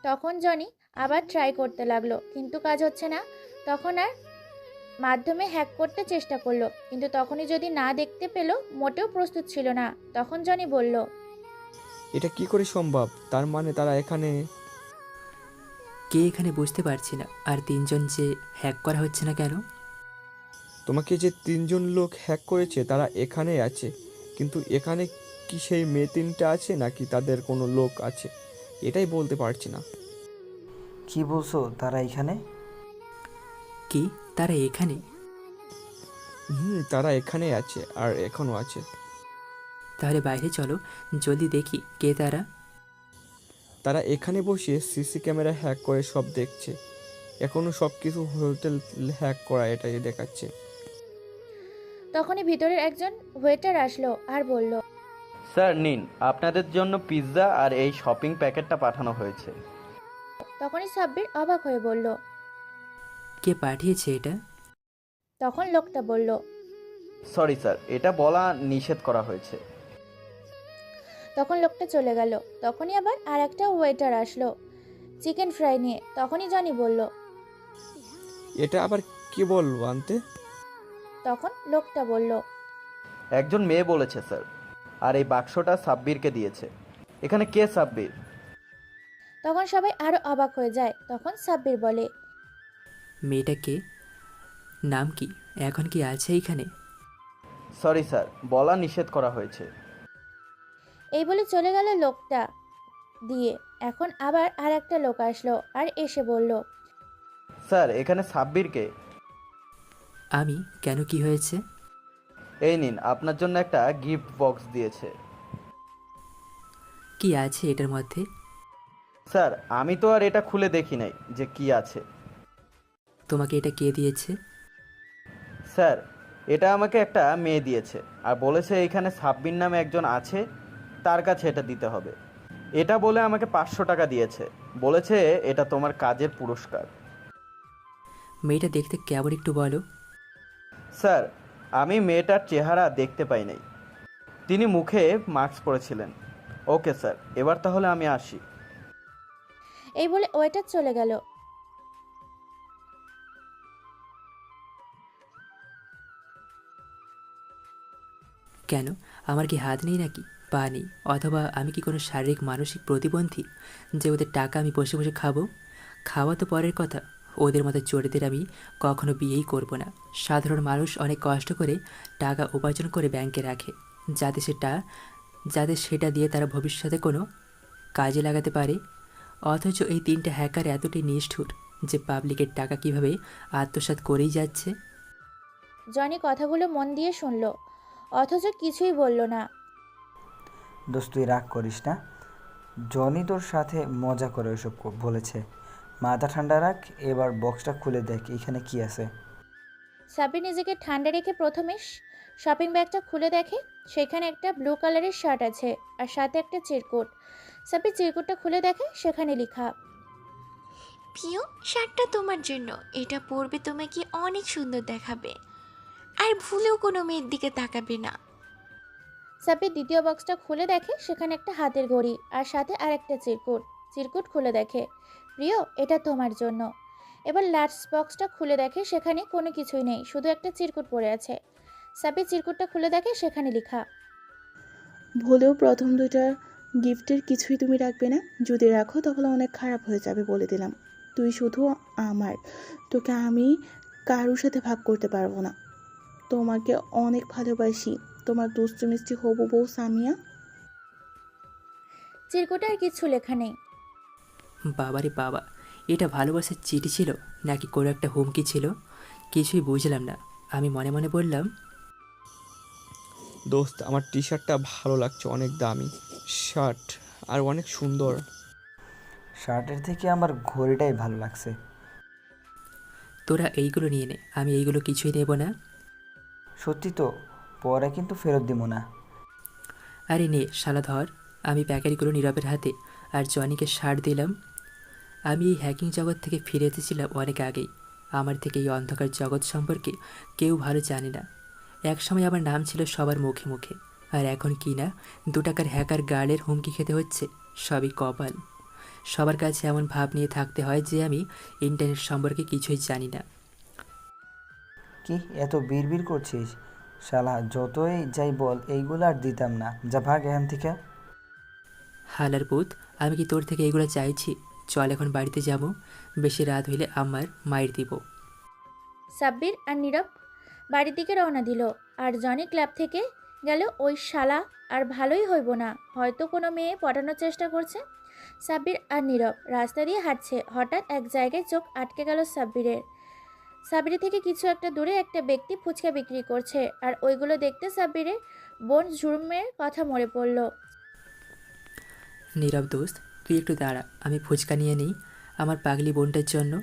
Speaker 1: তখন জনি আবার ট্রাই করতে লাগলো, কিন্তু কাজ হচ্ছে না। তখন আর মাধ্যমে হ্যাক করতে চেষ্টা করলো, কিন্তু তখনই যদি না দেখতে পেল, মোটেও প্রস্তুত ছিল না। তখন জনি বলল,
Speaker 11: এটা কি করে সম্ভব? তার মানে তারা এখানে।
Speaker 3: কে এখানে বুঝতে পারছি না। আর 3জন যে হ্যাক করা হচ্ছে না কেন?
Speaker 11: তোমাকে যে 3জন লোক হ্যাক করেছে তারা এখানেই আছে, কিন্তু এখানে কি সেই মেয়ে 3টা আছে নাকি তাদের কোনো লোক আছে, এটাই বলতে পারছি না।
Speaker 2: কি বলছো তারা এখানে?
Speaker 3: কি তারা এখানে?
Speaker 11: তারা এখানেই আছে আর এখনো আছে।
Speaker 3: তাহলে বাইরে চলো, জলদি দেখি কে তারা।
Speaker 11: তারা এখানে বসে সিসি ক্যামেরা হ্যাক করে সব দেখছে। এখনো সব কিছু হোটেল হ্যাক করা এটাই দেখাচ্ছে।
Speaker 1: তখনই ভিতরের একজন ওয়েটার আসলো আর বলল,
Speaker 13: স্যার নিন, আপনাদের জন্য পিৎজা আর এই শপিং প্যাকেটটা পাঠানো হয়েছে।
Speaker 1: তখনই সাব্বির অবাক হয়ে বলল,
Speaker 3: কে পাঠিয়েছে এটা?
Speaker 1: তখন লোকটা বলল,
Speaker 13: সরি স্যার, এটা বলা নিষেধ করা হয়েছে।
Speaker 1: তখন লোকটা চলে গেল। তখনই আবার আর একটা ওয়েটার আসলো চিকেন ফ্রাই নিয়ে। তখনই জনি বলল,
Speaker 11: এটা আবার কি বলবো আনতে?
Speaker 1: তখন লোকটা বলল,
Speaker 13: একজন মেয়ে বলেছে স্যার, আর এই বাক্সটা সাব্বিরকে দিয়েছে। এখানে কে সাব্বির?
Speaker 1: তখন সবাই আরো অবাক হয়ে যায়। তখন সাব্বির বলে,
Speaker 3: মেয়েটা কে? নাম কি? এখন কি আছে এইখানে?
Speaker 13: সরি স্যার, বলা নিষেধ করা হয়েছে।
Speaker 1: এই বলে চলে গেল লোকটা দিয়ে। এখন আবার আর একটা লোক আসলো আর এসে বলল,
Speaker 13: স্যার, এখানে সাব্বিরকে।
Speaker 3: আমি? কেন, কি হয়েছে?
Speaker 13: এই নিন, আপনার জন্য একটা গিফট বক্স দিয়েছে।
Speaker 3: কি আছে এটার মধ্যে?
Speaker 13: স্যার, আমি তো আর এটা খুলে দেখি নাই যে কি আছে।
Speaker 3: তোমাকে এটা কে দিয়েছে?
Speaker 13: স্যার, এটা আমাকে একটা মেয়ে দিয়েছে আর বলেছে এখানে সাব্বির নামে একজন আছে, তার কাছে এটা দিতে হবে। এটা বলে আমাকে 500 টাকা দিয়েছে, বলেছে এটা তোমার কাজের পুরস্কার।
Speaker 3: মেয়েটা দেখতে কেমন একটু বলো?
Speaker 13: স্যার, আমি মেয়েটার চেহারা দেখতে পাই নাই, তিনি মুখে মাস্ক পরেছিলেন। ওকে স্যার, এবার তাহলে আমি আসি।
Speaker 1: এই বলে ওয়েটার চলে গেল।
Speaker 3: কেন, আমার কি হাত নেই নাকি, পা নেই, অথবা আমি কি কোনো শারীরিক মানসিক প্রতিবন্ধী যে ওদের টাকা আমি বসে বসে খাবো? খাওয়া তো পরের কথা, ওদের মতো চোরেদের আমি কখনো বিয়েই করব না। সাধারণ মানুষ অনেক কষ্ট করে টাকা উপার্জন করে ব্যাংকে রাখে, যাতে সেটা দিয়ে তারা ভবিষ্যতে কোনো কাজে লাগাতে পারে। অথচ এই 3টে হ্যাকার এতটাই নিষ্ঠুর যে পাবলিকের টাকা কিভাবে আত্মসাৎ করেই যাচ্ছে।
Speaker 1: জনি কথাগুলো মন দিয়ে শুনল, অথচ কিছুই বলল না।
Speaker 2: দোস্ত তুই রাগ করিস না, জনি তোর সাথে মজা করে ওসব বলেছে। মাথা ঠান্ডা রাখ, এবার বক্সটা খুলে দেখ এখানে কি আছে।
Speaker 1: সাব্বির নিজেকে ঠান্ডা রেখে প্রথমে শপিং ব্যাগটা খুলে দেখে। সেখানে একটা ব্লু কালারের শার্ট আছে আর সাথে একটা চিরকুট। সাব্বির চিরকুটটা খুলে দেখে সেখানে লেখা,
Speaker 14: প্রিয়, শার্টটা তোমার জন্য। এটা পরবে তোমাকে অনেক সুন্দর দেখাবে, আর ভুলেও কোনো মেয়ের দিকে তাকাবে না।
Speaker 1: সাব্বির দ্বিতীয় বক্সটা খুলে দেখে সেখানে একটা হাতের ঘড়ি আর সাথে আর একটা চিরকুট। চিরকুট খুলে দেখে, প্রিয়, এটা তোমার জন্য। এবার লাস্ট বক্সটা খুলে দেখে সেখানে কোনো কিছুই নেই, শুধু একটা চিরকুট পড়ে আছে। সাব্বির চিরকুটটা খুলে দেখে সেখানে লেখা,
Speaker 5: ভুলেও প্রথম দুইটা গিফটের কিছুই তুমি রাখবে না। যদি রাখো তাহলে অনেক খারাপ হয়ে যাবে বলে দিলাম। তুই শুধু আমার, তোকে আমি কারোর সাথে ভাগ করতে পারবো না। তোমাকে অনেক ভালোবাসি, তোমার দুষ্টু মিষ্টি হবু বউ সামিয়া।
Speaker 1: চিরকুটে আর কিছু লেখা নেই।
Speaker 3: বাবারে বাবা, এটা ভালোবাসার চিঠি ছিল নাকি কোনো একটা হুমকি ছিল? কিছুই বুঝলাম না। আমি মনে মনে বললাম,
Speaker 11: দোস্ত, আমার টি শার্টটা ভালো লাগছে, অনেক দামি শার্ট আর অনেক সুন্দর।
Speaker 2: শার্টের থেকে আমার ঘড়িটাই ভালো লাগছে।
Speaker 3: তোরা এইগুলো নিয়ে নে, আমি এইগুলো কিছুই নেব না।
Speaker 2: সত্যি তো, পরে কিন্তু ফেরত দিব না।
Speaker 3: আরে নে শালা, ধর। আমি প্যাকেটগুলো নীরবের হাতে আর জনিকে শার্ট দিলাম। আমি এই হ্যাকিং জগৎ থেকে ফিরে এসেছিলাম অনেক আগেই। আমার থেকে এই অন্ধকার জগৎ সম্পর্কে কেউ ভালো জানে না। একসময় আমার নাম ছিল সবার মুখে মুখে, আর এখন কি না 2 টাকার হ্যাকার গার্ডের হুমকি খেতে হচ্ছে। সবই কপাল। সবার কাছে এমন ভাব নিয়ে থাকতে হয় যে আমি ইন্টারনেট সম্পর্কে কিছুই জানি না।
Speaker 2: কি এত বিড়বিড় করছিস? শালা যতই যাই বল, এইগুলো আর দিতাম না। যা ভাগ এখান থেকে।
Speaker 3: হালার পুত, আমি কি তোর থেকে এগুলো চাইছি? চল এখন বাড়িতে যাব, বেশি রাত হইলে আমার মায়ের দিব।
Speaker 1: সাব্বির আর নীরব বাড়ির দিকে রওনা দিল। আর জনি ক্লাব থেকে গেল। ওই শালা আর ভালোই হইব না, হয়তো কোনো মেয়ে পটানোর চেষ্টা করছে। সাব্বির আর নীরব রাস্তা দিয়ে হাঁটছে। হঠাৎ এক জায়গায় চোখ আটকে গেল সাব্বিরের। সাব্বির থেকে কিছু একটা দূরে একটা ব্যক্তি ফুচকা বিক্রি করছে, আর ওইগুলো দেখতে সাব্বিরের বোন ঝুমের কথা মনে পড়ল।
Speaker 3: নীরব দোস্ত, তুই একটু দাঁড়া, আমি ফুচকা নিয়ে নিই আমার পাগলি বোনটার জন্য।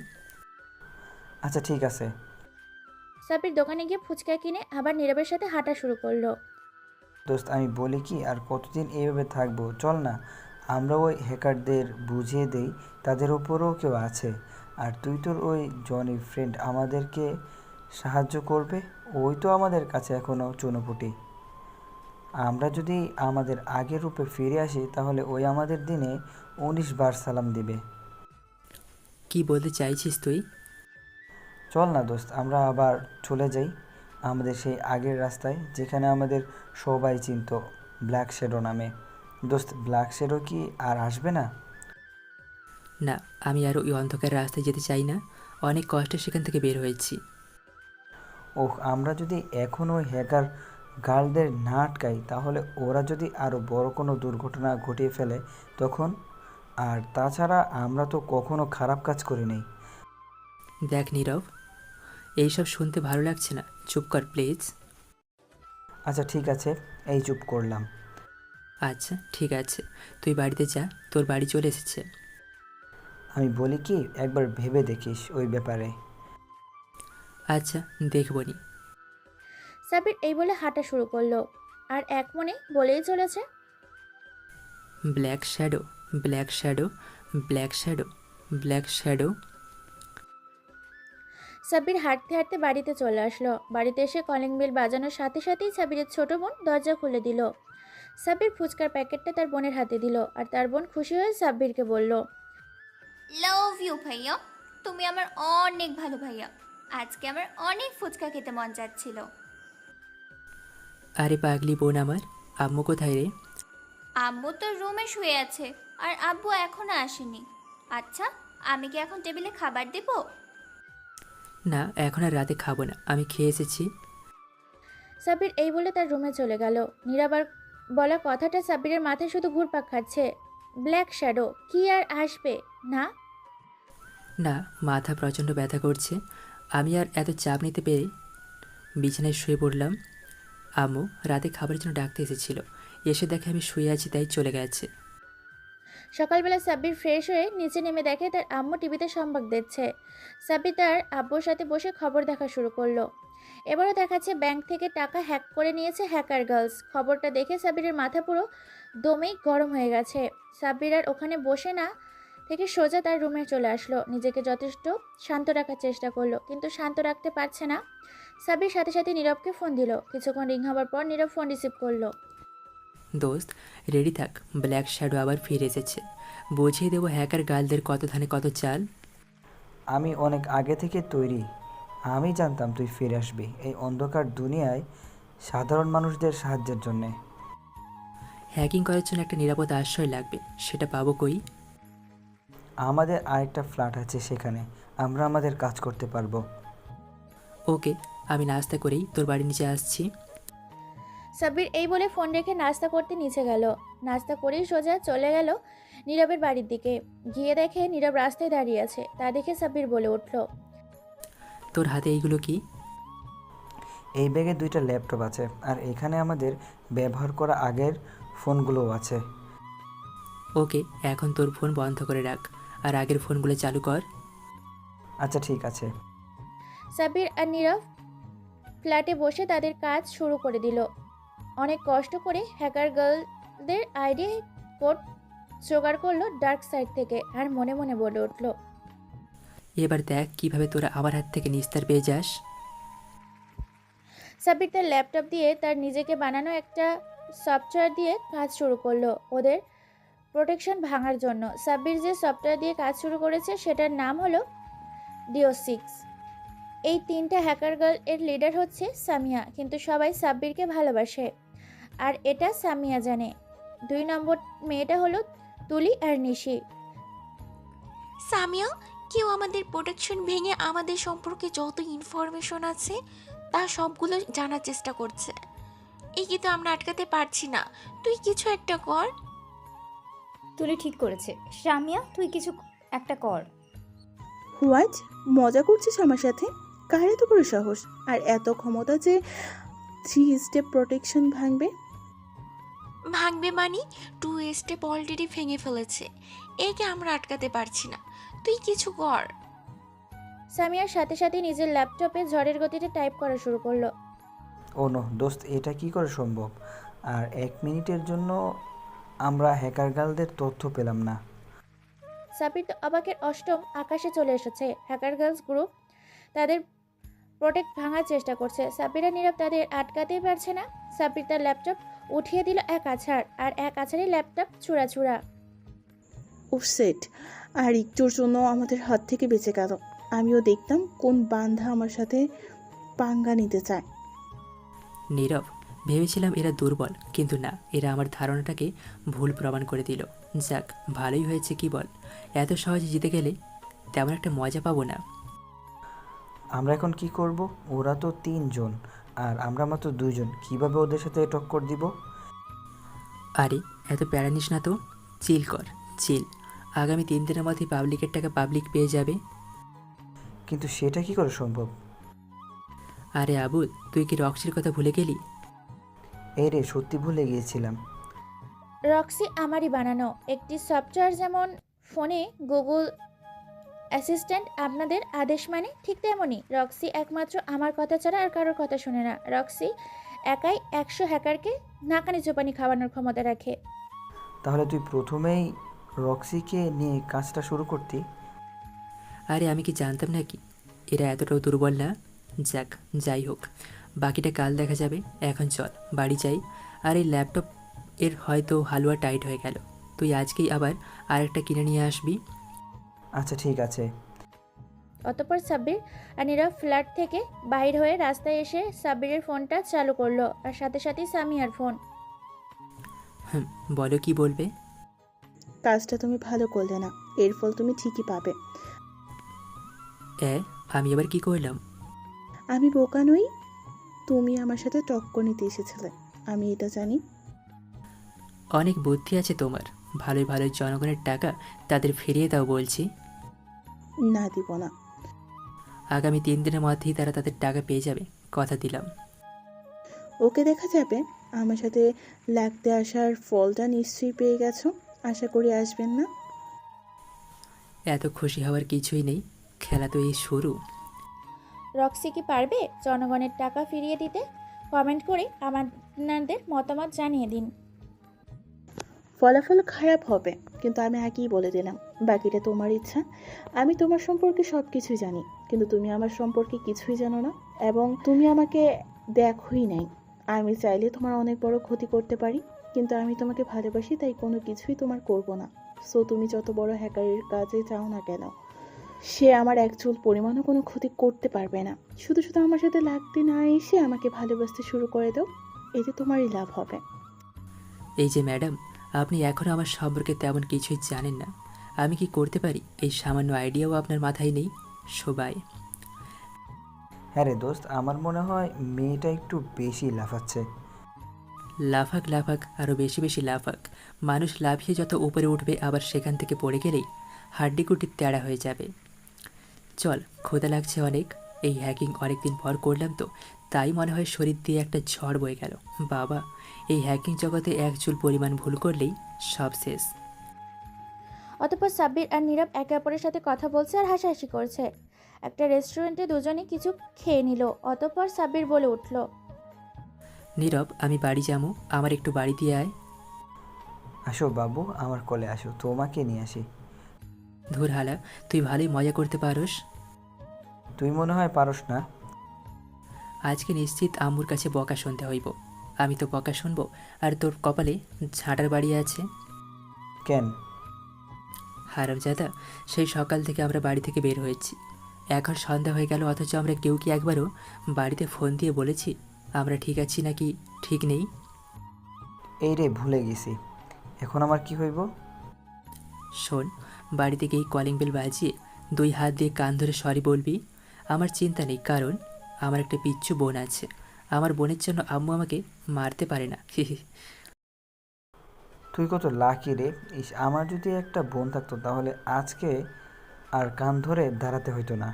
Speaker 2: আচ্ছা ঠিক আছে।
Speaker 1: সাব্বির দোকানে গিয়ে ফুচকা কিনে আবার নীরবের সাথে হাঁটা শুরু করলো।
Speaker 2: দোস্ত আমি বলি কি, আর কতদিন এইভাবে থাকবো? চল না আমরা ওই হ্যাকারদের বুঝিয়ে দেই তাদের উপরও কেউ আছে। আর তুই তোর ওই জনি ফ্রেন্ড আমাদেরকে সাহায্য করবে। ওই তো আমাদের কাছে এখনও চুনোপুটি। আমরা যদি আমাদের আগের রূপে ফিরে আসি তাহলে ওই আমাদের দিনে 19 বার সালাম দিবে।
Speaker 3: কি বলতে চাইছিস তুই?
Speaker 2: চল না দোস্ত, আমরা আবার চলে যাই আমাদের সেই আগের রাস্তায়, যেখানে আমাদের সবাই চিনতো। ব্ল্যাক শ্যাডো নামে। দোস্ত, ব্ল্যাক শ্যাডো কি আর আসবে না?
Speaker 3: না, আমি আর ওই অন্ধকার রাস্তায় যেতে চাই না। অনেক কষ্টে সেখান থেকে বের হয়েছি।
Speaker 2: ওহ, আমরা যদি এখন ওই হ্যাকার গার্লদের না আটকাই তাহলে ওরা যদি আরও বড় কোনো দুর্ঘটনা ঘটিয়ে ফেলে তখন। আর তাছাড়া আমরা তো কখনো খারাপ কাজ করি নাই।
Speaker 3: দেখ নীরব, এইসব শুনতে ভালো লাগছে না, চুপ কর প্লিজ।
Speaker 2: আচ্ছা ঠিক আছে, এই চুপ করলাম।
Speaker 3: আচ্ছা ঠিক আছে, তুই বাড়িতে যা, তোর বাড়ি চলে এসেছে।
Speaker 2: আমি বলি কি, একবার ভেবে দেখিস ওই ব্যাপারে।
Speaker 3: আচ্ছা দেখবনি।
Speaker 1: সাব্বির এই বলে হাঁটা শুরু করলো আর এক মনে বলেই চলেছে,
Speaker 3: black shadow, black shadow, black shadow, black shadow.
Speaker 1: Sabbir হাঁটতে হাঁটতে বাড়িতে চলে আসলো। বাড়িতে এসে কলিং বেল বাজানোর সাথে সাথেই সাব্বিরের ছোট বোন দরজা খুলে দিল। সাব্বির ফুচকার প্যাকেটটা তার বোনের হাতে দিল আর তার বোন খুশি হয়ে সাব্বিরকে বলল,
Speaker 4: লাভ ইউ ভাইয়া, তুমি আমার অনেক ভালো ভাইয়া। আজকে আমার অনেক ফুচকা খেতে মন যাচ্ছিল।
Speaker 3: আরে পাগলি বোন আমার, আম্মু কোথায় রে?
Speaker 4: আম্মু তো রুমে শুয়ে আছে আর আব্বু এখনো আসেনি। আচ্ছা, আমি কি এখন টেবিলে খাবার দেব?
Speaker 3: না, এখন আর রাতে খাবো না, আমি খেয়ে এসেছি।
Speaker 1: সাব্বির এই বলে তার রুমে চলে গেল। নীরবার বলা কথাটা সাব্বিরের মাথায় শুধু ঘুরপাক খাচ্ছে। ব্ল্যাক শ্যাডো কি আর আসবে না?
Speaker 3: না, মাথা প্রচণ্ড ব্যথা করছে। আমি আর এত চাপ নিতে পেরে বিছানায় শুয়ে পড়লাম। আম্মু রাতে খাবারের জন্য ডাকতে এসেছিল, এসে দেখে আমি শুয়ে আছি তাই চলে গেছে।
Speaker 1: সকালবেলা সাব্বির ফ্রেশ হয়ে নিচে নেমে দেখে তার আম্মু টিভিতে সংবাদ দেখছে। সাব্বির তার আব্বুর সাথে বসে খবর দেখা শুরু করলো। এবারও দেখাচ্ছে ব্যাংক থেকে টাকা হ্যাক করে নিয়েছে হ্যাকার গার্লস। খবরটা দেখে সাব্বিরের মাথা পুরো দমেই গরম হয়ে গেছে। সাব্বির আর ওখানে বসে না থেকে সোজা তার রুমে চলে আসলো। নিজেকে যথেষ্ট শান্ত রাখার চেষ্টা করলো কিন্তু শান্ত রাখতে পারছে না। সাব্বির সাথে সাথে নীরবকে ফোন দিল। কিছুক্ষণ রিং হবার পর নীরব ফোন রিসিভ করলো।
Speaker 3: দোস্ত রেডি থাক, ব্ল্যাক শ্যাডো আবার ফিরে এসেছে। বুঝিয়ে দেবো হ্যাকার গার্লদের কত ধানে কত চাল।
Speaker 2: আমি অনেক আগে থেকে তৈরি। আমি জানতাম তুই ফিরে আসবি এই অন্ধকার দুনিয়ায় সাধারণ মানুষদের সাহায্যের জন্যে।
Speaker 3: হ্যাকিং করার জন্য একটা নিরাপদ আশ্রয় লাগবে, সেটা পাবো কই?
Speaker 2: আমাদের আরেকটা ফ্ল্যাট আছে, সেখানে আমরা আমাদের কাজ করতে পারবো।
Speaker 3: ওকে, আমি নাস্তা করেই তোর বাড়ির নিচে আসছি।
Speaker 1: সাব্বির এই বলে ফোন রেখে নাস্তা করতে নিচে গেল। নাস্তা করেই সোজা চলে গেল নীরবের বাড়ির দিকে। গিয়ে দেখে নীরব রাস্তায় দাঁড়িয়ে আছে। তা দেখে সাব্বির বলে উঠল,
Speaker 3: তোর হাতে এইগুলো কি?
Speaker 2: এই ব্যাগে 2টা ল্যাপটপ আছে আর এখানে আমাদের ব্যবহার করা আগের ফোনগুলোও আছে।
Speaker 3: ওকে, এখন তোর ফোন বন্ধ করে রাখ আর আগের ফোনগুলো চালু কর।
Speaker 2: আচ্ছা ঠিক আছে।
Speaker 1: সাব্বির আর নীরব ফ্ল্যাটে বসে তাদের কাজ শুরু করে দিল। অনেক কষ্ট করে হ্যাকার গার্লদের আইডি কোড জোগাড় করলো ডার্ক সাইড থেকে আর মনে মনে বলে উঠল,
Speaker 3: এবার দেখ কিভাবে তোরা আমার হাত থেকে নিস্তার পেয়ে যাস।
Speaker 1: সাব্বির তার ল্যাপটপ দিয়ে তার নিজেকে বানানো একটা সফটওয়্যার দিয়ে কাজ শুরু করলো ওদের প্রোটেকশন ভাঙার জন্য। সাব্বির যে সফটওয়্যার দিয়ে কাজ শুরু করেছে সেটার নাম হলো DO6। এই 3টা হ্যাকার গার্ল এর লিডার হচ্ছে সামিয়া, কিন্তু সবাই সাব্বিরকে ভালোবাসে আর এটা সামিয়া জানে। 2 নম্বর মেয়েটা হলো তুলি আর নিশি।
Speaker 14: সামিয়া, কেউ আমাদের প্রোটেকশন ভেঙে আমাদের সম্পর্কে যত ইনফরমেশন আছে তা সবগুলো জানার চেষ্টা করছে। একে তো আমরা আটকাতে পারছি না, তুই কিছু একটা কর।
Speaker 15: তুলি ঠিক করেছে, সামিয়া তুই কিছু একটা কর।
Speaker 5: হোয়াট, মজা করছিস আমার সাথে? কার এত বড় সাহস আর এত ক্ষমতা যে 3 স্টেপ প্রোটেকশন ভাঙবে?
Speaker 14: ভাঙবে মানে 2 স্টেপ অলরেডি ভেঙে ফেলেছে, একে আমরা আটকাতে পারছি না, তুই কিছু কর।
Speaker 1: সামিয়ার সাথে সাথে নিজের ল্যাপটপে ঝড়ের গতিতে টাইপ করা শুরু করলো।
Speaker 2: ও নো দোস্ত, এটা কি করে সম্ভব? আর 1 মিনিটের জন্য আমরা হ্যাকার গার্লদের তথ্য পেলাম না।
Speaker 1: সাব্বির তো অবাকের অষ্টম আকাশে চলে এসেছে। হ্যাকার গার্লস গ্রুপ তাদের প্রোটেক্ট ভাঙার চেষ্টা করছে। সাব্বির আর নীরব তাদের আটকাতেই পারছে না। সাব্বির তার ল্যাপটপ উঠিয়ে দিল এক আছাড় আর এক আছাড়ে ল্যাপটপ ছুঁড়া।
Speaker 5: উপসেট আর একটুর জন্য আমাদের হাত থেকে বেঁচে গেল। আমিও দেখতাম কোন বান্ধা আমার সাথে পাঙ্গা নিতে চায়।
Speaker 3: নীরব, ভেবেছিলাম এরা দুর্বল, কিন্তু না, এরা আমার ধারণাটাকে ভুল প্রমাণ করে দিল। যাক, ভালোই হয়েছে, কি বল? এত সহজে জিতে গেলে তেমন একটা মজা পাবো না।
Speaker 2: আমরা এখন কি করব? ওরা তো 3 জন আর আমরা মাত্র 2 জন, কিভাবে ওদের সাথে টক্কর দিব?
Speaker 3: আরে এত প্যারা নিস না তো, চিল কর, চিল। আগামী 3 দিনের মধ্যে পাবলিকের টাকা পাবলিক পেয়ে যাবে।
Speaker 2: কিন্তু সেটা কি করে সম্ভব?
Speaker 3: আরে আবুল, তুই কি রক্সির কথা ভুলে গেলি?
Speaker 2: এই রে, সত্যি ভুলে গিয়েছিলাম।
Speaker 1: রক্সি আমারই বানানো একটি সফটওয়্যার, যেমন ফোনে গুগল অ্যাসিস্ট্যান্ট আপনাদের আদেশ মানে, ঠিক তেমনই রক্সি একমাত্র আমার কথা ছাড়া আর কারোর কথা শোনে না। রক্সি একাই 100 হ্যাকারকে নাকানি চোপানি খাওয়ানোর ক্ষমতা রাখে।
Speaker 2: তাহলে তুই প্রথমেই রক্সিকে নিয়ে কাজটা শুরু করতি?
Speaker 3: আরে আমি কি জানতাম নাকি এরা এতটাও দুর্বল না? যাক, যাই হোক, বাকিটা কাল দেখা যাবে। এখন চল বাড়ি যাই। আর এই ল্যাপটপ এর হয়তো হালুয়া টাইট হয়ে গেল, তুই আজকেই আবার আরেকটা কিনে নিয়ে আসবি।
Speaker 2: আচ্ছা ঠিক আছে।
Speaker 1: অতঃপর সাব্বির আর নীরব ফ্ল্যাট থেকে বাইর হয়ে রাস্তায় এসে সাব্বিরের ফোনটা চালু করলো, আর সাথে সাথেই সামিয়ার ফোন।
Speaker 3: বলো, কি বলবে?
Speaker 5: কাজটা তুমি ভালো করলে না, এর ফল তুমি ঠিকই পাবে।
Speaker 3: আমি এবার কি করলাম?
Speaker 5: আমি বোকা নই, তুমি আমার সাথে টক্কর নিতে এসেছিলে, আমি এটা জানি।
Speaker 3: অনেক বুদ্ধি আছে তোমার। ভালোই ভালোই জনগণের টাকা তাদের ফিরিয়ে দাও বলছি।
Speaker 5: না, দিব না।
Speaker 3: আগামী 3 দিনের মধ্যেই তারা তাদের টাকা পেয়ে যাবে, কথা দিলাম।
Speaker 5: ওকে, দেখা যাবে। আমার সাথে লাগতে আসার ফলটা নিশ্চয়ই পেয়ে গেছো, আশা করি আসবেন না।
Speaker 3: এত খুশি হওয়ার কিছুই নেই, খেলা তো এই শুরু।
Speaker 1: রক্সি কি পারবে জনগণের টাকা ফিরিয়ে দিতে? কমেন্ট করে আপনাদের মতামত জানিয়ে দিন।
Speaker 5: ফলাফল খারাপ হবে, কিন্তু আমি আগেই বলে দিলাম, বাকিটা তোমার ইচ্ছা। আমি তোমার সম্পর্কে সব কিছুই জানি, কিন্তু তুমি আমার সম্পর্কে কিছুই জানো না, এবং তুমি আমাকে দেখোই নাই। আমি চাইলে তোমার অনেক বড় ক্ষতি করতে পারি, কিন্তু আমি তোমাকে ভালোবাসি, তাই কোনো কিছুই তোমার করব না। সো তুমি যত বড় হ্যাকারের কাজে চাও না কেন, সে আমার এক চুল পরিমাণও কোনো ক্ষতি করতে পারবে না। শুধু শুধু আমার সাথে লাগতে না এসে আমাকে ভালোবাসতে শুরু করে দাও, এতে তোমারই লাভ হবে।
Speaker 3: এই যে ম্যাডাম, আপনি এখনও আমার সম্পর্কে তেমন কিছুই জানেন না। আমি কি করতে পারি এই সামান্য আইডিয়াও আপনার মাথায় নেই। সবাই
Speaker 2: হ্যাঁ রে দোস্ত, আমার মনে হয় মেয়েটা একটু বেশি লাফাচ্ছে।
Speaker 3: লাফাক লাফাক, আরও বেশি বেশি লাফাক। মানুষ লাফিয়ে যত উপরে উঠবে, আবার সেখান থেকে পড়ে গেলেই হাড্ডিকুটি তেড়া হয়ে যাবে। চল, ক্ষুধা লাগছে অনেক। এই হ্যাকিং অনেকদিন পর করলাম তো, তাই মনে হয় শরীর দিয়ে একটা ঝড় বয়ে গেল। বাবা, এই হ্যাকিং জগতে এক চুল পরিমাণ ভুল করলেই সব শেষ।
Speaker 1: অতঃপর সাব্বির আর নীরব একে অপরের সাথে কথা বলছে আর হাসাহাসি করছে। একটা রেস্টুরেন্টে দুজনে কিছু খেয়ে নিল। অতঃপর সাব্বির বলে উঠল,
Speaker 3: নীরব, আমি বাড়ি যাবো, আমার একটু বাড়ি দিয়ে আয়।
Speaker 2: আসো বাবু, আমার কোলে আসো, তোমাকে নিয়ে আসি।
Speaker 3: ধুর হালা, তুই ভালোই মজা করতে পারোস।
Speaker 2: তুই মনে হয় পারস না।
Speaker 3: আজকে নিশ্চিত আম্মুর কাছে বকা শুনতে হইব। আমি তো বকা শুনবো, আর তোর কপালে ঝাঁটার বাড়ি আছে।
Speaker 2: কেন?
Speaker 3: হারামজাদা, সেই সকাল থেকে আমরা বাড়ি থেকে বের হয়েছি, এখন সন্ধ্যা হয়ে গেল, অথচ আমরা কেউ কি একবারও বাড়িতে ফোন দিয়ে বলেছি আমরা ঠিক আছি নাকি ঠিক নেই?
Speaker 2: এই রে, ভুলে গেছি। এখন আমার কি হইব?
Speaker 3: শোন, বাড়িতে গিয়ে কলিং বেল বাজিয়ে 2 হাত দিয়ে কান ধরে সরি বলবি। আমার চিন্তা নেই, কারণ আমার একটা পিচ্চু বোন আছে। আমার বোনের জন্য আম্মু আমাকে মারতে পারে না।
Speaker 2: তুই কত লাকি রে। ইস, আমার যদি একটা বোন থাকতো তাহলে আজকে আর কান ধরে দাঁড়াতে হইতো না।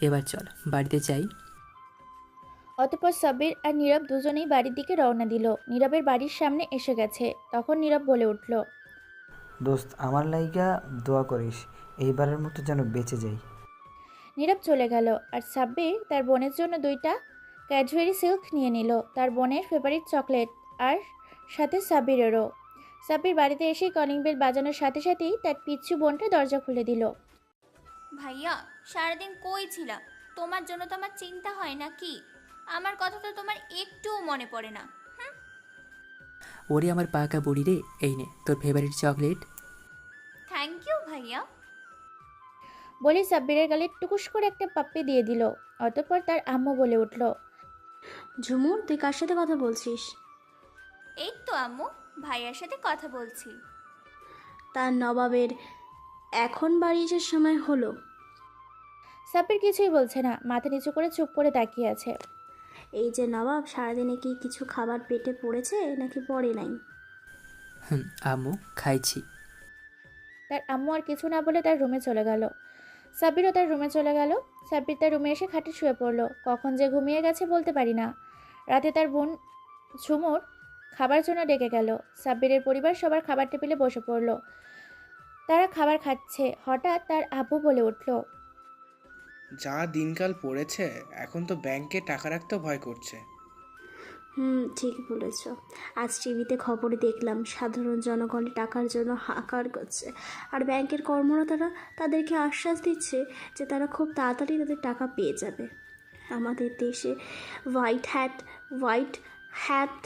Speaker 3: এবার চল বাড়িতে যাই।
Speaker 1: অতঃপর সাব্বির আর নীরব দুজনেই বাড়ির দিকে রওনা দিল। নীরবের বাড়ির সামনে এসে গেছে। তখন নীরব বলে উঠল,
Speaker 2: দোস্ত, আমার লাইগা দোয়া করিস, এইবারের মতো যেন বেঁচে যাই।
Speaker 1: নীরব চলে গেল, আর সাব্বির তার বোনের জন্য 2টা ক্যাডবেরি সিল্ক নিয়ে নিল, তার বোনের ফেভারিট চকলেট, আর সাথে সাব্বিরেরও। সাব্বির বাড়িতে এসেই কলিং বেল বাজানোর সাথে সাথেই তার পিচ্ছু বোনটা দরজা খুলে দিল।
Speaker 4: ভাইয়া, সারাদিন কই ছিলা? তোমার জন্য তো আমার চিন্তা হয় না কি? আমার কথা তো তোমার একটুও মনে পড়ে না।
Speaker 3: ওরে আমার পাকা বুড়ি রে, এই নে তোর ফেভারিট চকলেট।
Speaker 4: থ্যাংক ইউ ভাইয়া।
Speaker 1: বলে সাব্বিরের গালে টুকুস করে একটা পাপ্পি দিয়ে দিল। অতঃপর তার আম্মু বলে উঠল,
Speaker 12: ঝুমুর, তুই কার সাথে কথা বলছিস?
Speaker 4: এই তো আম্মু, ভাইয়ার সাথে কথা বলছি।
Speaker 12: তার নবাবের এখন বাড়ি আসার সময় হলো।
Speaker 1: সাব্বির কিছুই বলছে না, মাথা নিচু করে চুপ করে তাকিয়ে আছে।
Speaker 12: এই যে নবাব, সারাদিনে কি কিছু খাবার পেটে পড়েছে নাকি পড়ে নাই?
Speaker 3: আম্মু, খাইছি।
Speaker 1: তার আম্মু আর কিছু না বলে তার রুমে চলে গেল। সাব্বিরও তার রুমে চলে গেল। সাব্বির তার রুমে এসে খাটে শুয়ে পড়লো। কখন যে ঘুমিয়ে গেছে বলতে পারি না। রাতে তার বোন ঝুমুর খাবার জন্য ডেকে গেল। সাব্বিরের পরিবার সবার খাবার টেবিলে বসে পড়লো। তারা খাবার খাচ্ছে। হঠাৎ তার আব্বু বলে উঠল,
Speaker 6: যা দিনকাল পড়েছে, এখন তো ব্যাংকে টাকা রাখতেও ভয় করছে।
Speaker 12: ঠিক বলেছ। আজ টিভিতে খবরে দেখলাম সাধারণ জনগণ টাকার জন্য হাহাকার করছে, আর ব্যাংকের কর্মরতরা তাদেরকে আশ্বাস দিচ্ছে যে তারা খুব তাড়াতাড়ি তাদের টাকা পেয়ে যাবে। আমাদের দেশে হোয়াইট হ্যাট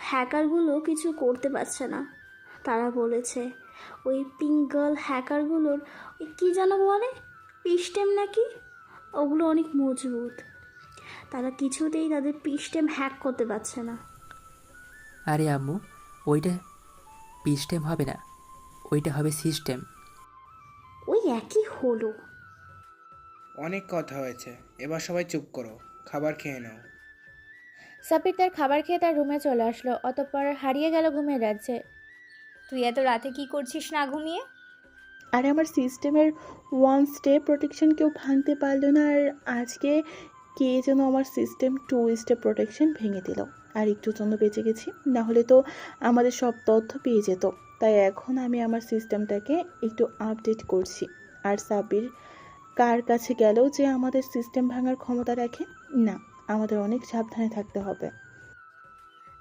Speaker 12: হ্যাকারগুলো কিছু করতে পারছে না। তারা বলেছে ওই পিঙ্ক গার্ল হ্যাকারগুলোর ওই কী যেন বলে, পিস্টেম নাকি, ওগুলো অনেক মজবুত। তারা কিছুতেই তাদের পিস্টেম হ্যাক করতে পারছে না।
Speaker 3: আরে আম্মু, ওইটা পিস্টেম হবে না, ওইটা হবে সিস্টেম।
Speaker 12: ওই একই হলো।
Speaker 6: অনেক কথা হয়েছে, এবার সবাই চুপ করো, খাবার খেয়ে নাও।
Speaker 1: সাব্বির তার খাবার খেয়ে তার রুমে চলে আসলো। অতঃপর হারিয়ে গেল ঘুমের রাজ্যে।
Speaker 15: তুই এত রাতে কি করছিস না ঘুমিয়ে?
Speaker 5: আর আমার সিস্টেমের 1 স্টেপ প্রোটেকশন কেউ ভাঙতে পারলো না, আর আজকে কে যেন আমার সিস্টেম 2 স্টেপ প্রোটেকশন ভেঙে দিল। আর একটুর জন্য বেঁচে গেছি, না হলে তো আমাদের সব তথ্য পেয়ে যেত। তাই এখন আমি আমার সিস্টেমটাকে একটু আপডেট করছি। আর সাব্বির কার কাছে গেল যে আমাদের সিস্টেম ভাঙার ক্ষমতা রাখে? না, আমাদের অনেক সাবধানে থাকতে হবে।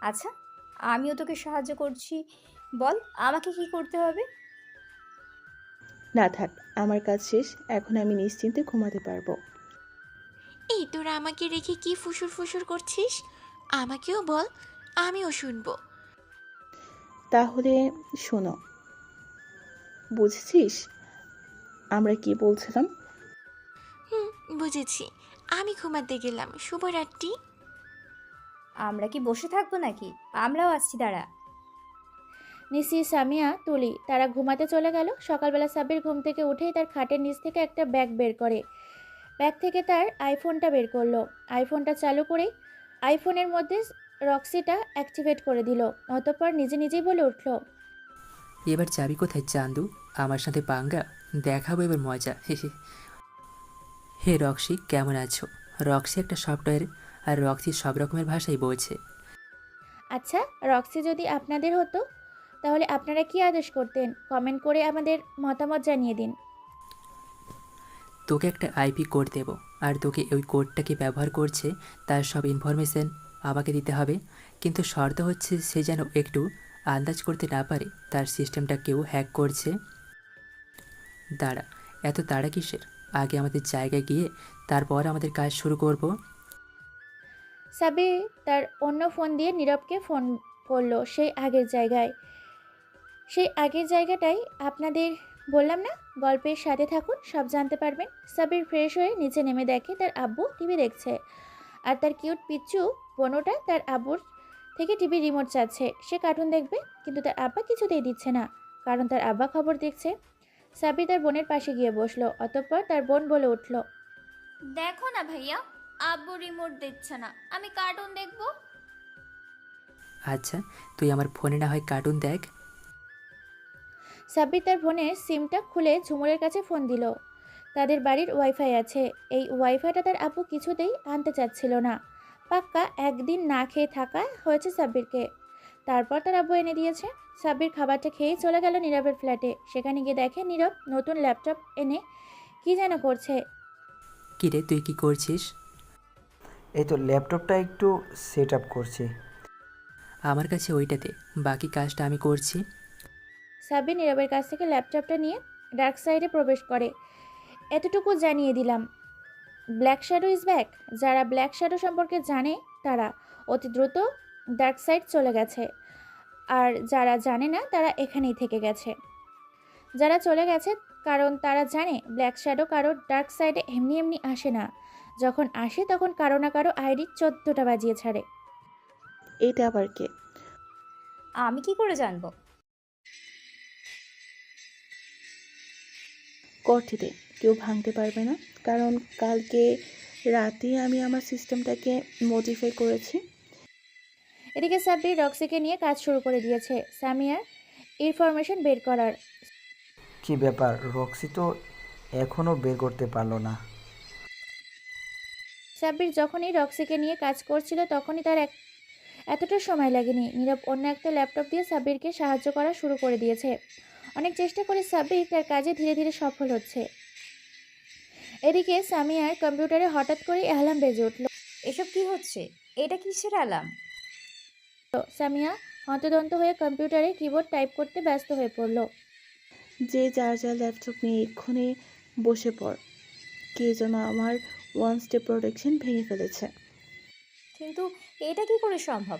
Speaker 15: আচ্ছা, আমিও তোকে সাহায্য করছি, বল আমাকে কি করতে হবে?
Speaker 5: না থাক, আমার কাজ শেষ, এখন আমি নিশ্চিন্তে ঘুমাতে পারবো।
Speaker 14: এই তোরা আমাকে রেখে কি ফুসুর ফুসুর করছিস? আমাকেও বল, আমিও শুনবো।
Speaker 5: তাহলে শোনো, বুঝছিস আমরা কি বলছিলাম?
Speaker 14: বুঝেছি। আমি ঘুমাতে গেলাম, শুভরাত্রি।
Speaker 15: আমরা কি বসে থাকবো নাকি? আমরাও আসছি, দাঁড়া।
Speaker 1: নিসি, সামিয়া, তুলি তারা ঘুমাতে চলে গেল। সকালবেলা সাব্বির ঘুম থেকে উঠেই তার খাটের নিচ থেকে একটা ব্যাগ বের করে। ব্যাগ থেকে তার আইফোনটা বের করলো। আইফোনটা চালু করেই আইফোনের মধ্যে রক্সিটা অ্যাক্টিভেট করে দিল। অতঃপর নিজে নিজেই বলে উঠল,
Speaker 3: এবার যাবি কোথায় চান্দু? আমার সাথে পাঙ্গা দেখাবো এবার মজা। হে রক্সি, কেমন আছো? রক্সি একটা সফটওয়্যার, আর রক্সি সব রকমের ভাষাই বোঝে।
Speaker 1: আচ্ছা, রক্সি যদি আপনাদের হতো তাহলে আপনারা কি আদেশ করতেন? কমেন্ট করে আমাদের মতামত জানিয়ে দিন।
Speaker 3: তোকে একটা আইপি কোড দেব, আর তোকে ওই কোডটাকে ব্যবহার করছে তার সব ইনফরমেশন আমাকে দিতে হবে। কিন্তু শর্ত হচ্ছে সে যেন একটু আন্দাজ করতে না পারে তার সিস্টেমটা কেউ হ্যাক করছে। দাঁড়া, এত তাড়া কিসের? আগে আমাদের জায়গায় গিয়ে তারপর আমাদের কাজ শুরু করব।
Speaker 1: সাবির তার অন্য ফোন দিয়ে নীরবকে ফোন করলো সেই আগের জায়গায়। সেই আগের জায়গাটাই আপনাদের বললাম না, গল্পের সাথে থাকুন, সব জানতে পারবেন। সাবির ফ্রেশ হয়ে নিচে নেমে দেখে তার আব্বু টিভি দেখছে, আর তার কিউট পিচ্চু বোনটা তার আব্বুর থেকে টিভি রিমোট চাচ্ছে। সে কার্টুন দেখবে, কিন্তু তার আব্বা কিছুতেই দিচ্ছে না, কারণ তার আব্বা খবর দেখছে। সাবির তার বোনের পাশে গিয়ে বসলো। অতঃপর তার বোন বলে উঠল,
Speaker 4: দেখো না ভাইয়া, আব্বু রিমোট দিচ্ছে না, আমি কার্টুন দেখবো।
Speaker 3: আচ্ছা, তুই আমার ফোনে না হয় কার্টুন দেখ।
Speaker 1: সাব্বির তার বোনের সিমটা খুলে ঝুমুরের কাছে ফোন দিল। তাদের বাড়ির ওয়াইফাই আছে। এই ওয়াইফাইটা তার আব্বু কিছুতেই আনতে চাচ্ছিল না। পাক্কা একদিন না খেয়ে থাকা হয়েছে সাব্বিরকে। তারপর তার আব্বু এনে দিয়েছে। সাব্বির খাবারটা খেয়েই চলে গেল নীরবের ফ্ল্যাটে। সেখানে গিয়ে দেখে নীরব নতুন ল্যাপটপ এনে কি যেন করছে।
Speaker 3: কিরে, তুই কি করছিস?
Speaker 2: এই তো ল্যাপটপটা একটু সেট আপ করছি।
Speaker 3: আমার কাছে ওইটাতে, বাকি কাজটা আমি করছি।
Speaker 1: সাব্বির নীরবের কাছ থেকে ল্যাপটপটা নিয়ে ডার্ক সাইডে প্রবেশ করে। এতটুকু জানিয়ে দিলাম, ব্ল্যাক শ্যাডো ইজ ব্যাক। যারা ব্ল্যাক শ্যাডো সম্পর্কে জানে তারা অতি দ্রুত ডার্ক সাইড চলে গেছে, আর যারা জানে না তারা এখানেই থেকে গেছে। যারা চলে গেছে কারণ তারা জানে ব্ল্যাক শ্যাডো কারোর ডার্ক সাইডে এমনি এমনি আসে না। যখন আসে তখন কারো না কারো আইডি 14টা বাজিয়ে ছাড়ে।
Speaker 5: এটা আবার কে?
Speaker 15: আমি কি করে জানবো?
Speaker 5: করটিতে কেউ ভাঙতে পারবে না, কারণ কালকে রাতে আমি আমার সিস্টেমটাকে মডিফাই করেছি।
Speaker 1: এদিকে সাব্বির রক্সিকে নিয়ে কাজ শুরু করে দিয়েছে সামিয়ার ইনফরমেশন বের করার।
Speaker 2: কি ব্যাপার, রক্সি তো এখনও বের করতে পারলো না।
Speaker 1: সাব্বির যখনই রক্সিকে নিয়ে কাজ করছিল তখনই তার এতটা সময় লাগেনি। নীরব অন্য একটা ল্যাপটপ দিয়ে সাব্বিরকে সাহায্য করা শুরু করে দিয়েছে। অনেক চেষ্টা করে সাব্বির তার কাজে ধীরে ধীরে সফল হচ্ছে। এদিকে সামিয়ার কম্পিউটারে হঠাৎ করে অ্যালার্ম বেজে উঠল।
Speaker 15: এসব কি হচ্ছে? এটা কিসের অ্যালার্ম?
Speaker 1: সামিয়া হন্তদন্ত হয়ে কম্পিউটারে কিবোর্ড টাইপ করতে ব্যস্ত হয়ে পড়ল।
Speaker 5: যে যার যার ল্যাপটপ নিয়ে এক্ষুনি বসে পড়। কে যেন আমার ওয়ান স্টেপ প্রোটেকশন ভেঙে ফেলেছে।
Speaker 15: কিন্তু এটা কি করে সম্ভব?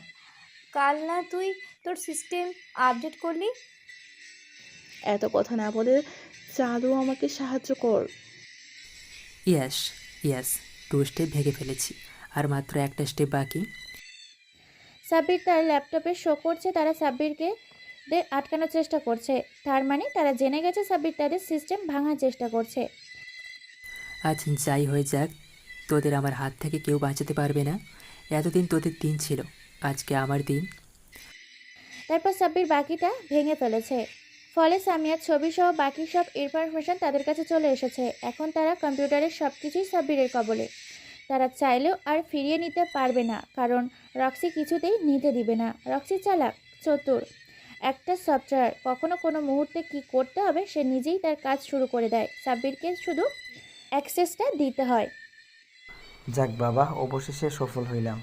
Speaker 15: কাল না তুই তোর সিস্টেম আপডেট করলি?
Speaker 5: এত কথা না বলে চালু আমাকে সাহায্য কর।
Speaker 3: ইয়াস ইয়াস, 2 স্টেপ ভেঙে ফেলেছি, আর মাত্র একটা স্টেপ বাকি।
Speaker 1: সাব্বির তার ল্যাপটপে শো করছে তারা সাব্বিরকে আটকানোর চেষ্টা করছে। তার মানে তারা জেনে গেছে সাব্বির তাদের সিস্টেম ভাঙার চেষ্টা করছে।
Speaker 3: আজ যাই হয়ে যাক, তোদের আমার হাত থেকে কেউ বাঁচাতে পারবে না। এতদিন তোদের দিন ছিল, আজকে আমার দিন।
Speaker 1: তারপর সাব্বির বাকিটা ভেঙে ফেলেছে। ফলে সামিয়ার ছবি সহ বাকি সব ইনফরমেশন তাদের কাছে চলে এসেছে। এখন তারা কম্পিউটারের সব কিছুই সাব্বিরের কবলে। তারা চাইলেও আর ফিরিয়ে নিতে পারবে না, কারণ রক্সি কিছুতেই নিতে দিবে না। রক্সি চালাক, চতুর একটা সফটওয়্যার। কখনো কোনো মুহূর্তে কি করতে হবে সে নিজেই তার কাজ শুরু করে দেয়। সাব্বিরকে শুধু অ্যাক্সেসটা দিতে হয়।
Speaker 2: যাক বাবা, অবশেষে সফল হইলাম।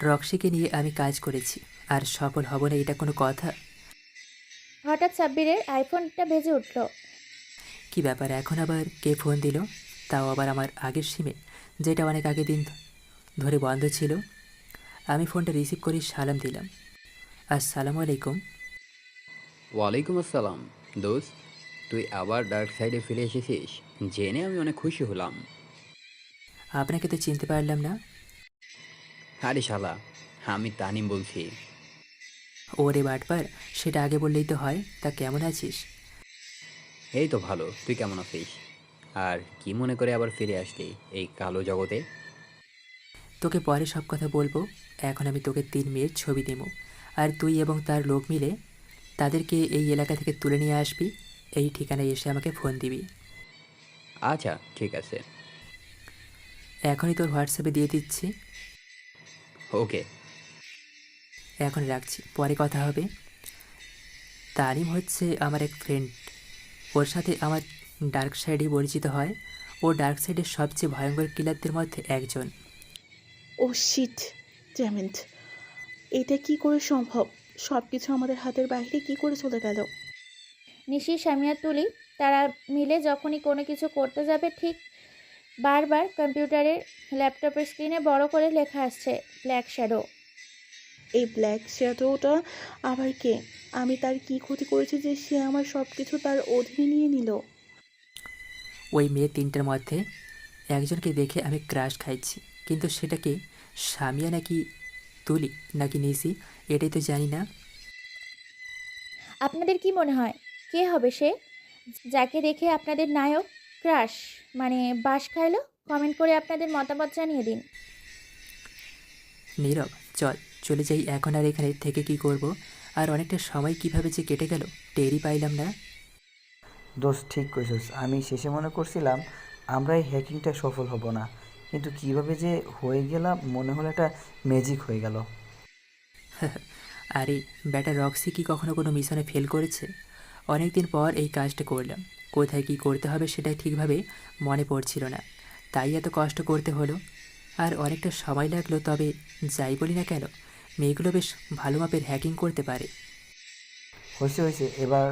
Speaker 3: রক্সিকে নিয়ে আমি কাজ করেছি, আর সফল হব না এটা কোনো কথা?
Speaker 1: হঠাৎ সাব্বিরের আইফোনটা বেজে উঠল।
Speaker 3: কি ব্যাপার, এখন আবার কে ফোন দিল? তাও আবার আমার আগের সিমে, যেটা অনেক আগের দিন ধরে বন্ধ ছিল। আমি ফোনটা রিসিভ করে সালাম দিলাম। আসসালামু আলাইকুম।
Speaker 16: ওয়ালাইকুম আসসালাম। দোস্ত, তুই আবার ডার্ক সাইডে ফিরে এসেছিস জেনে আমি অনেক খুশি হলাম।
Speaker 3: আপনাকে তো চিনতে পারলাম না।
Speaker 16: আরে শালা, আমি তানিম বলছি।
Speaker 3: ওরে বাটপার, সেটা আগে বললেই তো হয়। তা কেমন আছিস?
Speaker 16: এই তো ভালো, তুই কেমন আছিস? আর কি মনে করে আবার ফিরে আসলি এই কালো জগতে?
Speaker 3: তোকে পরে সব কথা বলবো। এখন আমি তোকে 3 মেয়ের ছবি দেবো, আর তুই এবং তার লোক মিলে তাদেরকে এই এলাকা থেকে তুলে নিয়ে আসবি। এই ঠিকানায় এসে আমাকে ফোন দিবি।
Speaker 16: আচ্ছা ঠিক আছে।
Speaker 3: এখনই তোর হোয়াটসঅ্যাপে দিয়ে দিচ্ছি।
Speaker 16: ওকে।
Speaker 3: এখন রাখছি, পরে কথা হবে। তানিম হচ্ছে আমার এক ফ্রেন্ড। ওর সাথে আমার ডার্ক সাইডে পরিচিত হয়। ও ডার্ক সাইডের সবচেয়ে ভয়ঙ্কর কিলারদের মধ্যে একজন।
Speaker 5: ও শিট, ড্যামেন্ট, এটা কি করে সম্ভব? সব কিছু আমাদের হাতের বাইরে কি করে চলে গেল?
Speaker 1: নিশি, সামিয়া, তুলি তারা মিলে যখনই কোনো কিছু করতে যাবে ঠিক বারবার কম্পিউটারের ল্যাপটপের স্ক্রিনে বড় করে লেখা আসছে ব্ল্যাক শ্যাডো।
Speaker 5: এই ব্ল্যাক শ্যাডোটা আবার কে? আমি তার কি ক্ষতি করেছি যে সে আমার সব কিছু তার অধীনে নিয়ে নিল?
Speaker 3: ওই মেয়ে 3টার মধ্যে একজনকে দেখে আমি ক্রাশ খাইছি, কিন্তু সেটাকে সামিয়া নাকি তুলি নাকি নিশি এটাই তো জানি না।
Speaker 1: আপনাদের কি মনে হয় কে হবে সে, যাকে দেখে আপনাদের নায়ক ক্রাশ মানে বাস খাইলো? কমেন্ট করে আপনাদের মতামত জানিয়ে দিন।
Speaker 3: নীরব, চল চলে যাই এখন। আর এখানে থেকে কি করব? আর অনেকটা সময় কিভাবে যে কেটে গেল টেরই পাইলাম না।
Speaker 2: দোস্ত ঠিক কইছিস, আমি শেষে মনে করছিলাম আমরা এই হ্যাকিংটা সফল হব না, কিন্তু কিভাবে যে হয়ে গেলাম মনে হলো একটা ম্যাজিক হয়ে গেল।
Speaker 3: আরে ব্যাটা, রক্সি কি কখনো কোনো মিশনে ফেল করেছে? অনেক দিন পর এই কাজটা করলাম। কোথায় কি করতে হবে সেটা ঠিকভাবে মনে পড়ছিল না, তাই এত কষ্ট করতে হলো। আর অনেকটা সময় লাগলো, তবে যাই বলি না কেন, মেয়েগুলো বেশ ভালো মাপের হ্যাকিং করতে পারে।
Speaker 2: হয়েছে হয়েছে, এবার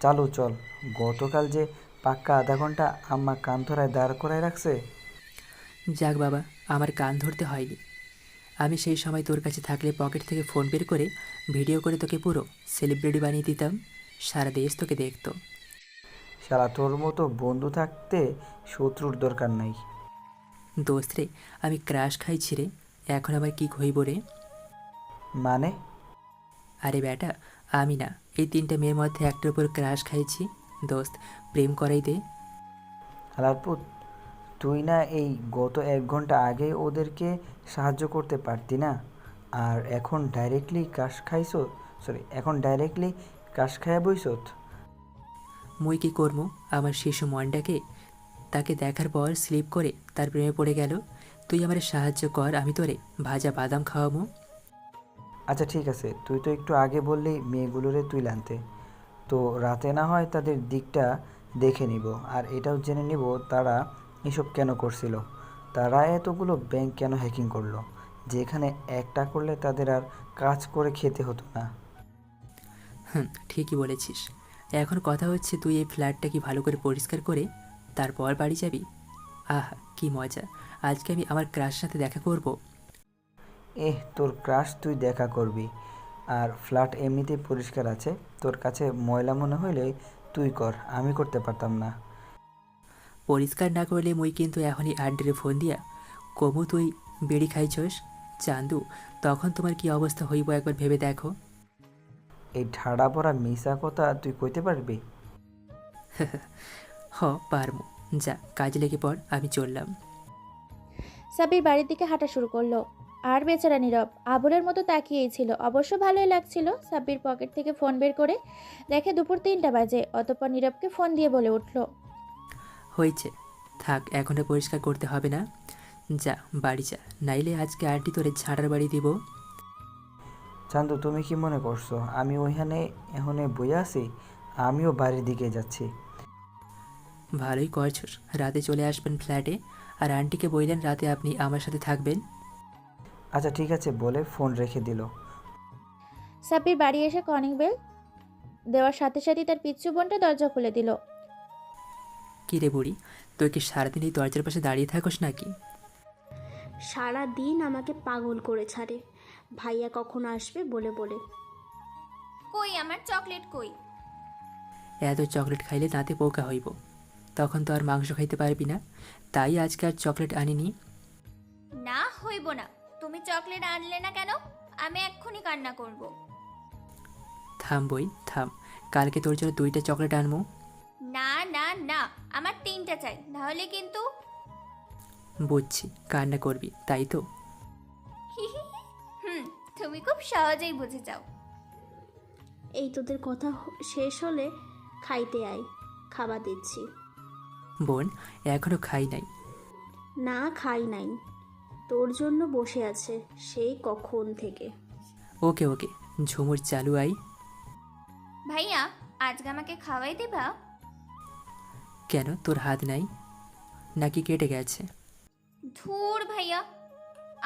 Speaker 2: চালু চল। গতকাল যে পাক্কা আধা ঘন্টা আম্মা কান ধরায় দাঁড় করায় রাখছে।
Speaker 3: যাক বাবা, আমার কান ধরতে হয়নি। আমি সেই সময় তোর কাছে থাকলে পকেট থেকে ফোন বের করে ভিডিও করে তোকে পুরো সেলিব্রিটি বানিয়ে দিতাম, সারা দেশ তোকে দেখতো।
Speaker 2: শালা তোর মতো বন্ধু থাকতে শত্রুর দরকার নাই।
Speaker 3: দোস্ত রে, আমি ক্রাশ খাইছি রে, এখন আবার কি হইব রে?
Speaker 2: মানে?
Speaker 3: আরে বেটা, আমি না, এই 3টে মেয়ের মধ্যে একটার উপর ক্রাশ খাইছি। দোস্ত, প্রেম করাই দে।
Speaker 2: হালারপুত, তুই না এই গত 1 ঘন্টা আগে ওদেরকে সাহায্য করতে পারতি না? আর এখন ডাইরেক্টলি কাশ খাইয়া বইছত।
Speaker 3: মুই কি করমু? আমার শিশু মনটাকে তাকে দেখার পর স্লিপ করে তার প্রেমে পড়ে গেল। তুই আমার সাহায্য কর, আমি তোরে ভাজা বাদাম খাওয়াবো।
Speaker 2: আচ্ছা ঠিক আছে, তুই তো একটু আগে বললি মেয়েগুলোরে তুই আনতে। তো রাতে না হয় তাদের দিকটা দেখে নিব, আর এটাও জেনে নিব তারা এসব কেন করছিল। তারা এতগুলো ব্যাংক কেন হ্যাকিং করলো, যেখানে একটা করলে তাদের আর কাজ করে খেতে হতো না।
Speaker 3: ঠিকই বলেছিস। এখন কথা হচ্ছে, তুই এই ফ্ল্যাটটা কি ভালো করে পরিষ্কার করে তারপর বাড়ি যাবি? আহা, কি মজা! আজকে আমি আমার ক্রাশ সাথে দেখা করব।
Speaker 2: তোর ক্রাশ তুই দেখা করবি, আর ফ্ল্যাট এমনিতেই পরিষ্কার আছে। তোর কাছে ময়লা মনে হইলে তুই কর, আমি করতে পারতাম না।
Speaker 3: পরিষ্কার না করলে মুই কিন্তু এখনই আড্ডারে ফোন দিয়া কমু তুই বেড়ি খাইছস। চান্দু, তখন তোমার কি অবস্থা হইব একবার ভেবে দেখো।
Speaker 2: এই ঠাড়া পড়া মিশা কথা তুই কইতে পারবি?
Speaker 3: হ, পারমু। যা, কাজে লেগে পড়, আমি চললাম।
Speaker 1: সাব্বির বাড়ির দিকে হাঁটা শুরু করলো। আর বেচারা নীরব আবুলের মতো তাকিয়েই ছিল। অবশ্য ভালোই লাগছিল। সাব্বির পকেট থেকে ফোন বের করে দেখে দুপুর 3টা বাজে। অতঃপর নীরবকে ফোন দিয়ে বলে উঠল,
Speaker 3: হয়েছে, থাক, এখন আর পরিষ্কার করতে হবে না। যা, বাড়ি যা, নাইলে আজকে আন্টি তোরে ঝাড়ার বাড়ি দিব।
Speaker 2: চান্দু, তুমি কি মনে করছো আমি ওইখানে এখানে বইয়া আছি? আমিও বাড়ির দিকে যাচ্ছি।
Speaker 3: ভালোই করছস, রাতে চলে আসবেন ফ্ল্যাটে। আর আন্টিকে বললেন রাতে আপনি আমার সাথে থাকবেন।
Speaker 2: আচ্ছা ঠিক আছে বলে ফোন রেখে দিল।
Speaker 1: সাব্বির বাড়ি এসে কলিং বেল দেওয়ার সাথে সাথেই তার পিচ্চু বোনটা দরজা খুলে দিল।
Speaker 3: কী রে বুড়ি, তুই কি সারাদিন এই দরজার পাশে দাঁড়িয়ে থাকস নাকি?
Speaker 12: সারা দিন আমাকে পাগল করে ছাড়ে, ভাইয়া কখন আসবে বলে বলে।
Speaker 4: কই আমার চকলেট কই?
Speaker 3: এত চকলেট খাইলে দাঁতে পোকা হইব, তখন তো আর মাংস খাইতে পারবি না। তাই আজকে আর চকলেট আনিনি।
Speaker 4: না হইব না, তুমি চকলেট আনলে না কেন? আমি এক্ষুনি কান্না করব।
Speaker 3: থাম বই, থাম, কালকে তোর জন্য 2টা চকলেট আনবো।
Speaker 4: না না না, আমার 3টা চাই, নাহলে কিন্তু।
Speaker 3: বুঝছি, কান্না করবি তাই তো।
Speaker 4: তুমি খুব সহজেই বুঝে যাও।
Speaker 12: এই তোদের কথা শেষ হলে খাইতে আয়, খাবার দিচ্ছি।
Speaker 3: বোন, এখনো খাই নাই।
Speaker 12: না, খাই নাই, তোর জন্য বসে আছে সেই কখন থেকে।
Speaker 3: ওকে ওকে, ঝুমুর চালু আই।
Speaker 4: ভাইয়া, আজকে আমাকে খাওয়াই দিবা?
Speaker 3: কেন, তোর হাত নাই নাকি কেটে গেছে?
Speaker 4: ধুর ভাইয়া,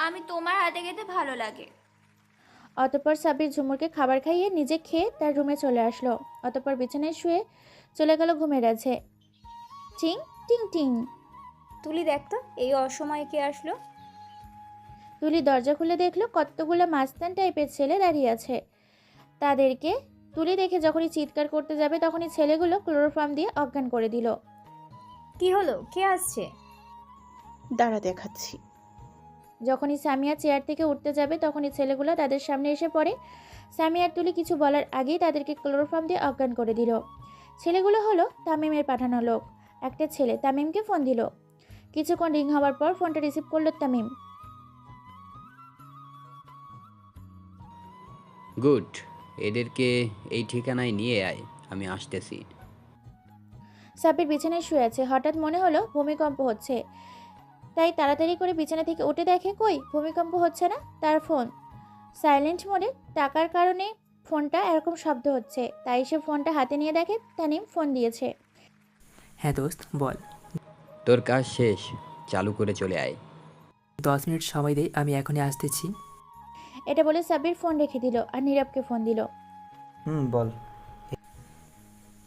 Speaker 4: আমি তোমার হাতে খেতে ভালো লাগে।
Speaker 1: অতঃপর সাব্বির ঝুমুরকে খাবার খাইয়ে নিজে খেয়ে তার রুমে চলে আসলো। অতঃপর বিছানায় শুয়ে চলে গেল ঘুমের রাজ্যে। টিং টিং টিং।
Speaker 15: তুলি দেখ তো, এই অসময়ে কে আসলো?
Speaker 1: তুলি দরজা খুলে দেখলো কতগুলো মাস্তান টাইপের ছেলে দাঁড়িয়ে আছে। তাদেরকে তুলি দেখে যখনই চিৎকার করতে যাবে তখনই ছেলেগুলো ক্লোরোফর্ম দিয়ে অজ্ঞান করে দিল।
Speaker 15: কি হলো, কে আসছে?
Speaker 5: দাঁড়া দেখাচ্ছি।
Speaker 1: যখনই সামিয়া চেয়ার থেকে উঠতে যাবে তখনই ছেলেগুলো তাদের সামনে এসে পড়ে। সামিয়ার তুলি কিছু বলার আগেই তাদেরকে ক্লোরোফর্ম দিয়ে অজ্ঞান করে দিল। ছেলেগুলো হলো তামিমের পাঠানো লোক। একটা ছেলে তামিমকে ফোন দিল। কিছুক্ষণ রিং হওয়ার পর ফোনটা রিসিভ করলো তামিম।
Speaker 16: গুড, এদেরকে এই ঠিকানায় নিয়ে আয়, আমি আসতেছি।
Speaker 1: সাব্বির বিছানায় শুয়ে আছে। হঠাৎ মনে হলো ভূমিকম্প হচ্ছে, তাই তাড়াতাড়ি করে বিছানা থেকে উঠে দেখে কই ভূমিকম্প হচ্ছে না। তার ফোন সাইলেন্ট মোডে টাকার কারণে ফোনটা এরকম শব্দ হচ্ছে। তাই সে ফোনটা হাতে নিয়ে দেখে তামিম ফোন দিয়েছে।
Speaker 3: হ্যাঁ দোস্ত, বল।
Speaker 16: তোর কাজ শেষ, চালু করে চলে আয়।
Speaker 3: 10 মিনিট সময় দে, আমি এখনই আসতেছি।
Speaker 1: এটা বলে সাব্বির ফোন রেখে দিল আর নীরবকে ফোন দিল।
Speaker 2: বল।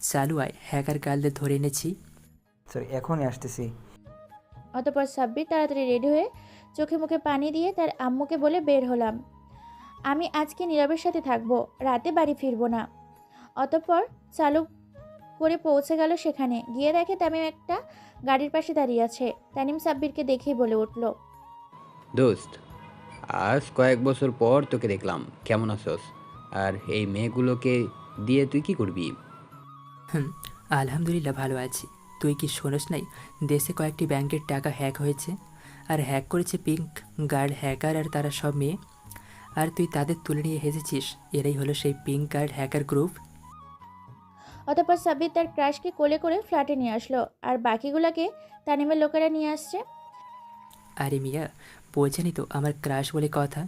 Speaker 3: চালু আয়, হ্যাকার গার্লদের ধরে এনেছি।
Speaker 2: সরি, এখনই আসতেছি।
Speaker 1: অতঃপর সাব্বির তাড়াতাড়ি রেডি হয়ে চোখে মুখে পানি দিয়ে তার আম্মুকে বলে বের হলাম, আমি আজকে নীরবের সাথে থাকবো, রাতে বাড়ি ফিরবো না। অতঃপর চালু করে পৌঁছে গেল সেখানে। গিয়ে দেখে তামিম একটা গাড়ির পাশে দাঁড়িয়ে আছে। তানিম সাব্বিরকে দেখেই বলে উঠল,
Speaker 16: দোস্ত, আজ কয়েক বছর পর তোকে দেখলাম, কেমন আছোস? আর এই মেয়েগুলোকে দিয়ে তুই কি করবি?
Speaker 3: আলহামদুলিল্লাহ ভালো আছি। তুই কি শোনস নাই, দেশে কয়েকটি ব্যাংকের টাকা হ্যাক হয়েছে, আর হ্যাক করেছে পিঙ্ক গার্ড হ্যাকার আর তারা সব মেয়ে। আর তুই তাদের তুলে নিয়ে হেসেছিস। এরাই হলো সেই পিঙ্ক গার্ড হ্যাকার গ্রুপ।
Speaker 1: অতঃপর সাব্বির তার ক্রাশকে কোলে করে ফ্ল্যাটে নিয়ে আসলো, আর বাকিগুলোকে তানিমের লোকেরা নিয়ে আসছে।
Speaker 3: আরে মিয়া, বোঝেনি তো আমার ক্রাশ বলে কথা,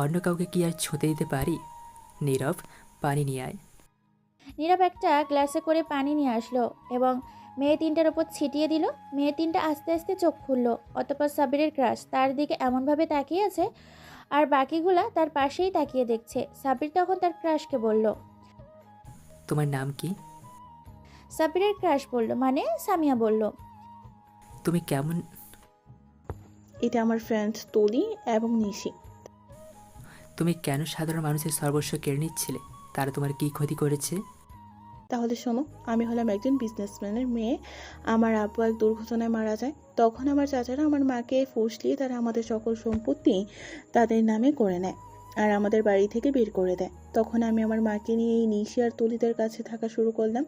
Speaker 3: অন্য কাউকে কি আর ছুঁতে দিতে পারি? নীরব, পানি নিয়ে আয়।
Speaker 1: নীরব একটা গ্লাসে করে পানি নিয়ে আসলো এবং মেয়ে তিনটার ওপর ছিটিয়ে দিল। মেয়ে তিনটা আস্তে আস্তে চোখ খুললো। অতঃপর সাব্বিরের ক্রাশ তার দিকে এমনভাবে তাকিয়ে আছে, আর বাকিগুলা তার পাশেই তাকিয়ে দেখছে। সাব্বির তখন তার ক্রাশকে বলল,
Speaker 3: তোমার নাম কি?
Speaker 1: সাব্বিরের ক্রাশ বলল, মানে সামিয়া বলল,
Speaker 3: তুমি কেমন?
Speaker 5: এটা আমার ফ্রেন্ড তুলি এবং নিশি।
Speaker 3: তুমি কেন সাধারণ মানুষের সর্বস্ব কেড়ে নিচ্ছিলে? তারা তোমার কি ক্ষতি করেছে?
Speaker 5: তাহলে শোনো, আমি হলাম একজন বিজনেসম্যানের মেয়ে। আমার আব্বু এক দুর্ঘটনায় মারা যায়। তখন আমার চাচারা আমার মাকে ফুসলিয়ে তারা আমাদের সকল সম্পত্তি তাদের নামে করে নেয় আর আমাদের বাড়ি থেকে বের করে দেয়। তখন আমি আমার মাকে নিয়ে এই নিশি আর তুলিদের কাছে থাকা শুরু করলাম।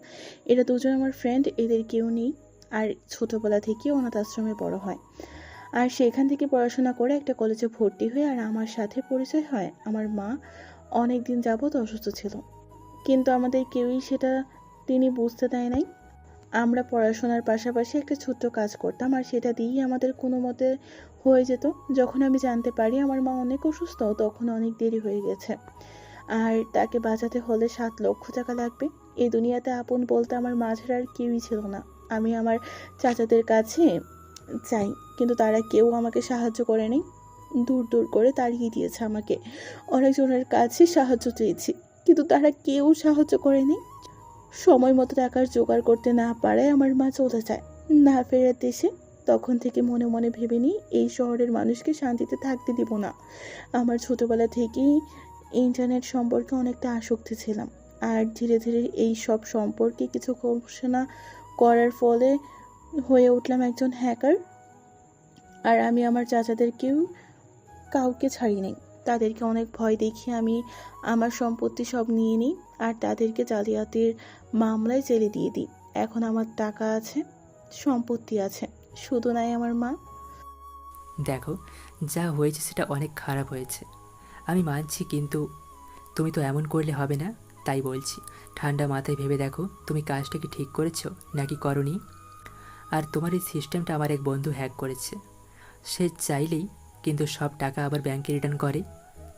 Speaker 5: এরা দুজন আমার ফ্রেন্ড, এদের কেউ নেই। আর ছোটোবেলা থেকে অনাথ আশ্রমে বড় হয়, আর সেখান থেকে পড়াশোনা করে একটা কলেজে ভর্তি হয়ে আর আমার সাথে পরিচয় হয়। আমার মা অনেক দিন যাবৎ অসুস্থ ছিল, কিন্তু আমাদের কেউই সেটা তিনি বুঝতে দেয় নাই। আমরা পড়াশোনার পাশাপাশি একটা ছোট্ট কাজ করতাম, আর সেটা দিয়েই আমাদের কোনো মতে হয়ে যেত। যখন আমি জানতে পারি আমার মা অনেক অসুস্থ, তখন অনেক দেরি হয়ে গেছে, আর তাকে বাঁচাতে হলে 7 লক্ষ টাকা লাগবে। এই দুনিয়াতে আপন বলতে আমার মাঝের আর কেউই ছিল না। আমি আমার চাচাদের কাছে চাই, কিন্তু তারা কেউ আমাকে সাহায্য করেনি। দূর দূর করে তাড়িয়ে দিয়েছে আমাকে। অনেকজনের কাছে সাহায্য চেয়েছি, কিন্তু তারা কেউ সাহায্য করেনি। সময় মতো টাকার জোগাড় করতে না পারায় আমার মা চলে যায় না ফেরার দেশে। তখন থেকে মনে মনে ভেবে নিই এই শহরের মানুষকে শান্তিতে থাকতে দিব না। আমার ছোটবেলা থেকেই ইন্টারনেট সম্পর্কে অনেকটা আসক্তি ছিলাম, আর ধীরে ধীরে এই সব সম্পর্কে কিছু গবেষণা করার ফলে হয়ে উঠলাম একজন হ্যাকার। আর আমি আমার চাচাদেরকেও কাউকে ছাড়িনি। তাদেরকে অনেক ভয় দেখিয়ে আমি আমার সম্পত্তি সব নিয়ে নিই আর তাদেরকে জালিয়াতির মামলায় জেলে দিয়ে দিই। এখন আমার টাকা আছে, সম্পত্তি আছে, শুধু নাই আমার মা।
Speaker 3: দেখো, যা হয়েছে সেটা অনেক খারাপ হয়েছে, আমি মানছি, কিন্তু তুমি তো এমন করলে হবে না। তাই বলছি, ঠান্ডা মাথায় ভেবে দেখো, তুমি কাজটা কি ঠিক করেছো নাকি করনি? আর তোমার এই সিস্টেমটা আমার এক বন্ধু হ্যাক করেছে। সে চাইলেই কিন্তু সব টাকা আবার ব্যাংকে রিটার্ন করে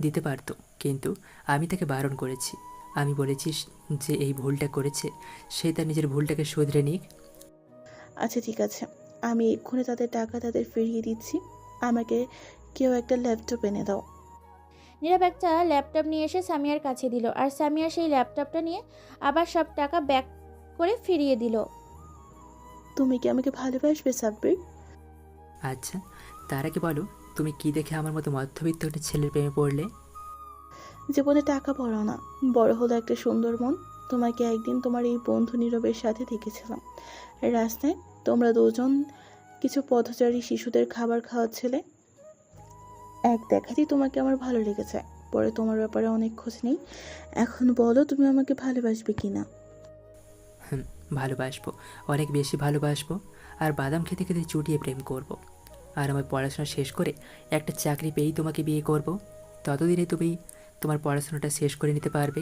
Speaker 3: দিতে পারতো, কিন্তু আমি তাকে বারণ করেছি। আমি বলেছি যে এই ভুলটা করেছে সে তার নিজের ভুলটাকে শুধরে নিক।
Speaker 5: আচ্ছা ঠিক আছে, আমি এক্ষুনি তাদের টাকা তাদের ফিরিয়ে দিচ্ছি। আমাকে কেউ একটা ল্যাপটপ এনে দাও।
Speaker 1: নীরব একটা ল্যাপটপ নিয়ে এসে সামিয়ার কাছে দিল, আর সামিয়া সেই ল্যাপটপটা নিয়ে আবার সব টাকা ব্যাক করে ফিরিয়ে দিল।
Speaker 5: তুমি কি আমাকে ভালোবাসবে সাব্বির?
Speaker 3: আচ্ছা, তার আগে বলো, তুমি কি দেখে আমার মতো মধ্যবিত্ত একটা ছেলের প্রেমে পড়লে?
Speaker 5: জীবনে টাকা বড় না, বড় হলো একটা সুন্দর মন। তোমাকে একদিন তোমার এই বন্ধু নীরবের সাথে দেখেছিলাম রাস্তায়। তোমরা দুজন কিছু পথচারী শিশুদের খাবার খাওয়াচ্ছিলে। এক দেখাতেই তোমাকে আমার ভালো লেগেছে। পরে তোমার ব্যাপারে অনেক খোঁজ নেই। এখন বলো তুমি আমাকে ভালোবাসবে কি না?
Speaker 3: ভালোবাসবো, অনেক বেশি ভালোবাসবো। আর বাদাম খেতে খেতে চুটিয়ে প্রেম করব। আর আমার পড়াশোনা শেষ করে একটা চাকরি পেয়েই তোমাকে বিয়ে করব। ততদিনে তুমি তোমার পড়াশোনাটা শেষ করে নিতে পারবে।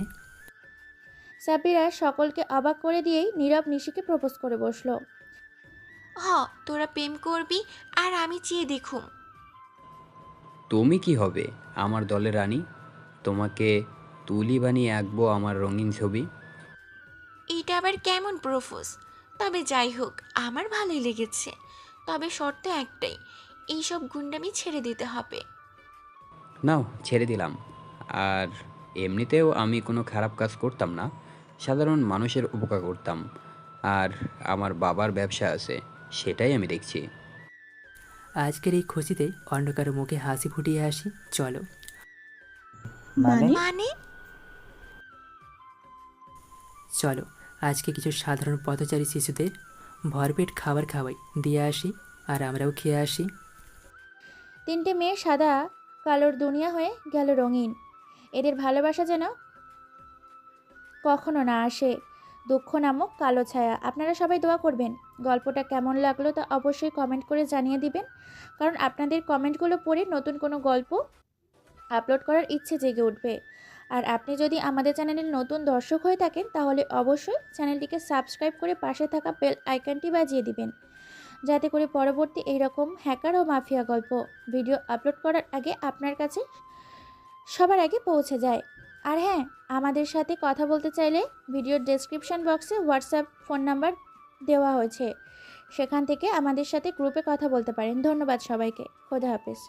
Speaker 1: সাব্বিরা সকলকে অবাক করে দিয়েই নীরব নিশিকে প্রপোজ করে বসলো।
Speaker 14: তোরা প্রেম করবি আর আমি চেয়ে দেখুম।
Speaker 16: তুমি কি হবে আমার দলের রানী? তোমাকে তুলি বানিয়ে আঁকবো আমার রঙিন ছবি।
Speaker 14: এইটা আবার কেমন প্রপোজ? তবে যাই হোক, আমার ভালোই লেগেছে। তবে শর্ত একটাই, এইসব গুন্ডামি ছেড়ে দিতে হবে।
Speaker 16: নাও, ছেড়ে দিলাম। আর এমনিতেও আমি কোনো খারাপ কাজ করতাম না, সাধারণ মানুষের উপকার করতাম। আর আমার বাবার ব্যবসা আছে, সেটাই আমি দেখছি।
Speaker 3: আজকের এই খুশিতে অন্য কারো মুখে হাসি ফুটিয়ে আসি, চলো।
Speaker 2: মানে?
Speaker 14: মানে
Speaker 3: চলো আজকে কিছু সাধারণ পথচারী শিশুদের ভরপেট খাবার খাওয়াই, দিয়ে আসি আর আমরাও খেয়ে আসি।
Speaker 1: 3টে মেয়ে সাদা কালোর দুনিয়া হয়ে গেল রঙিন। এদের ভালোবাসা যেন কখনো না আসে দুঃখ নামক কালো ছায়া। আপনারা সবাই দোয়া করবেন। গল্পটা কেমন লাগলো তা অবশ্যই কমেন্ট করে জানিয়ে দিবেন, কারণ আপনাদের কমেন্টগুলো পড়ে নতুন কোনো গল্প আপলোড করার ইচ্ছে জেগে উঠবে। আর আপনি যদি আমাদের চ্যানেলের নতুন দর্শক হয়ে থাকেন তাহলে অবশ্যই চ্যানেলটিকে সাবস্ক্রাইব করে পাশে থাকা বেল আইকনটি বাজিয়ে দিবেন, যাতে করে পরবর্তী এইরকম হ্যাকার ও মাফিয়া গল্প ভিডিও আপলোড করার আগে আপনার কাছে সবার আগে পৌঁছে যায়। আর হ্যাঁ, আমাদের সাথে কথা বলতে চাইলে ভিডিওর ডেসক্রিপশন বক্সে হোয়াটসঅ্যাপ ফোন নাম্বার দেওয়া হয়েছে, সেখান থেকে আমাদের সাথে গ্রুপে কথা বলতে পারেন। ধন্যবাদ সবাইকে। খোদা হাফেজ।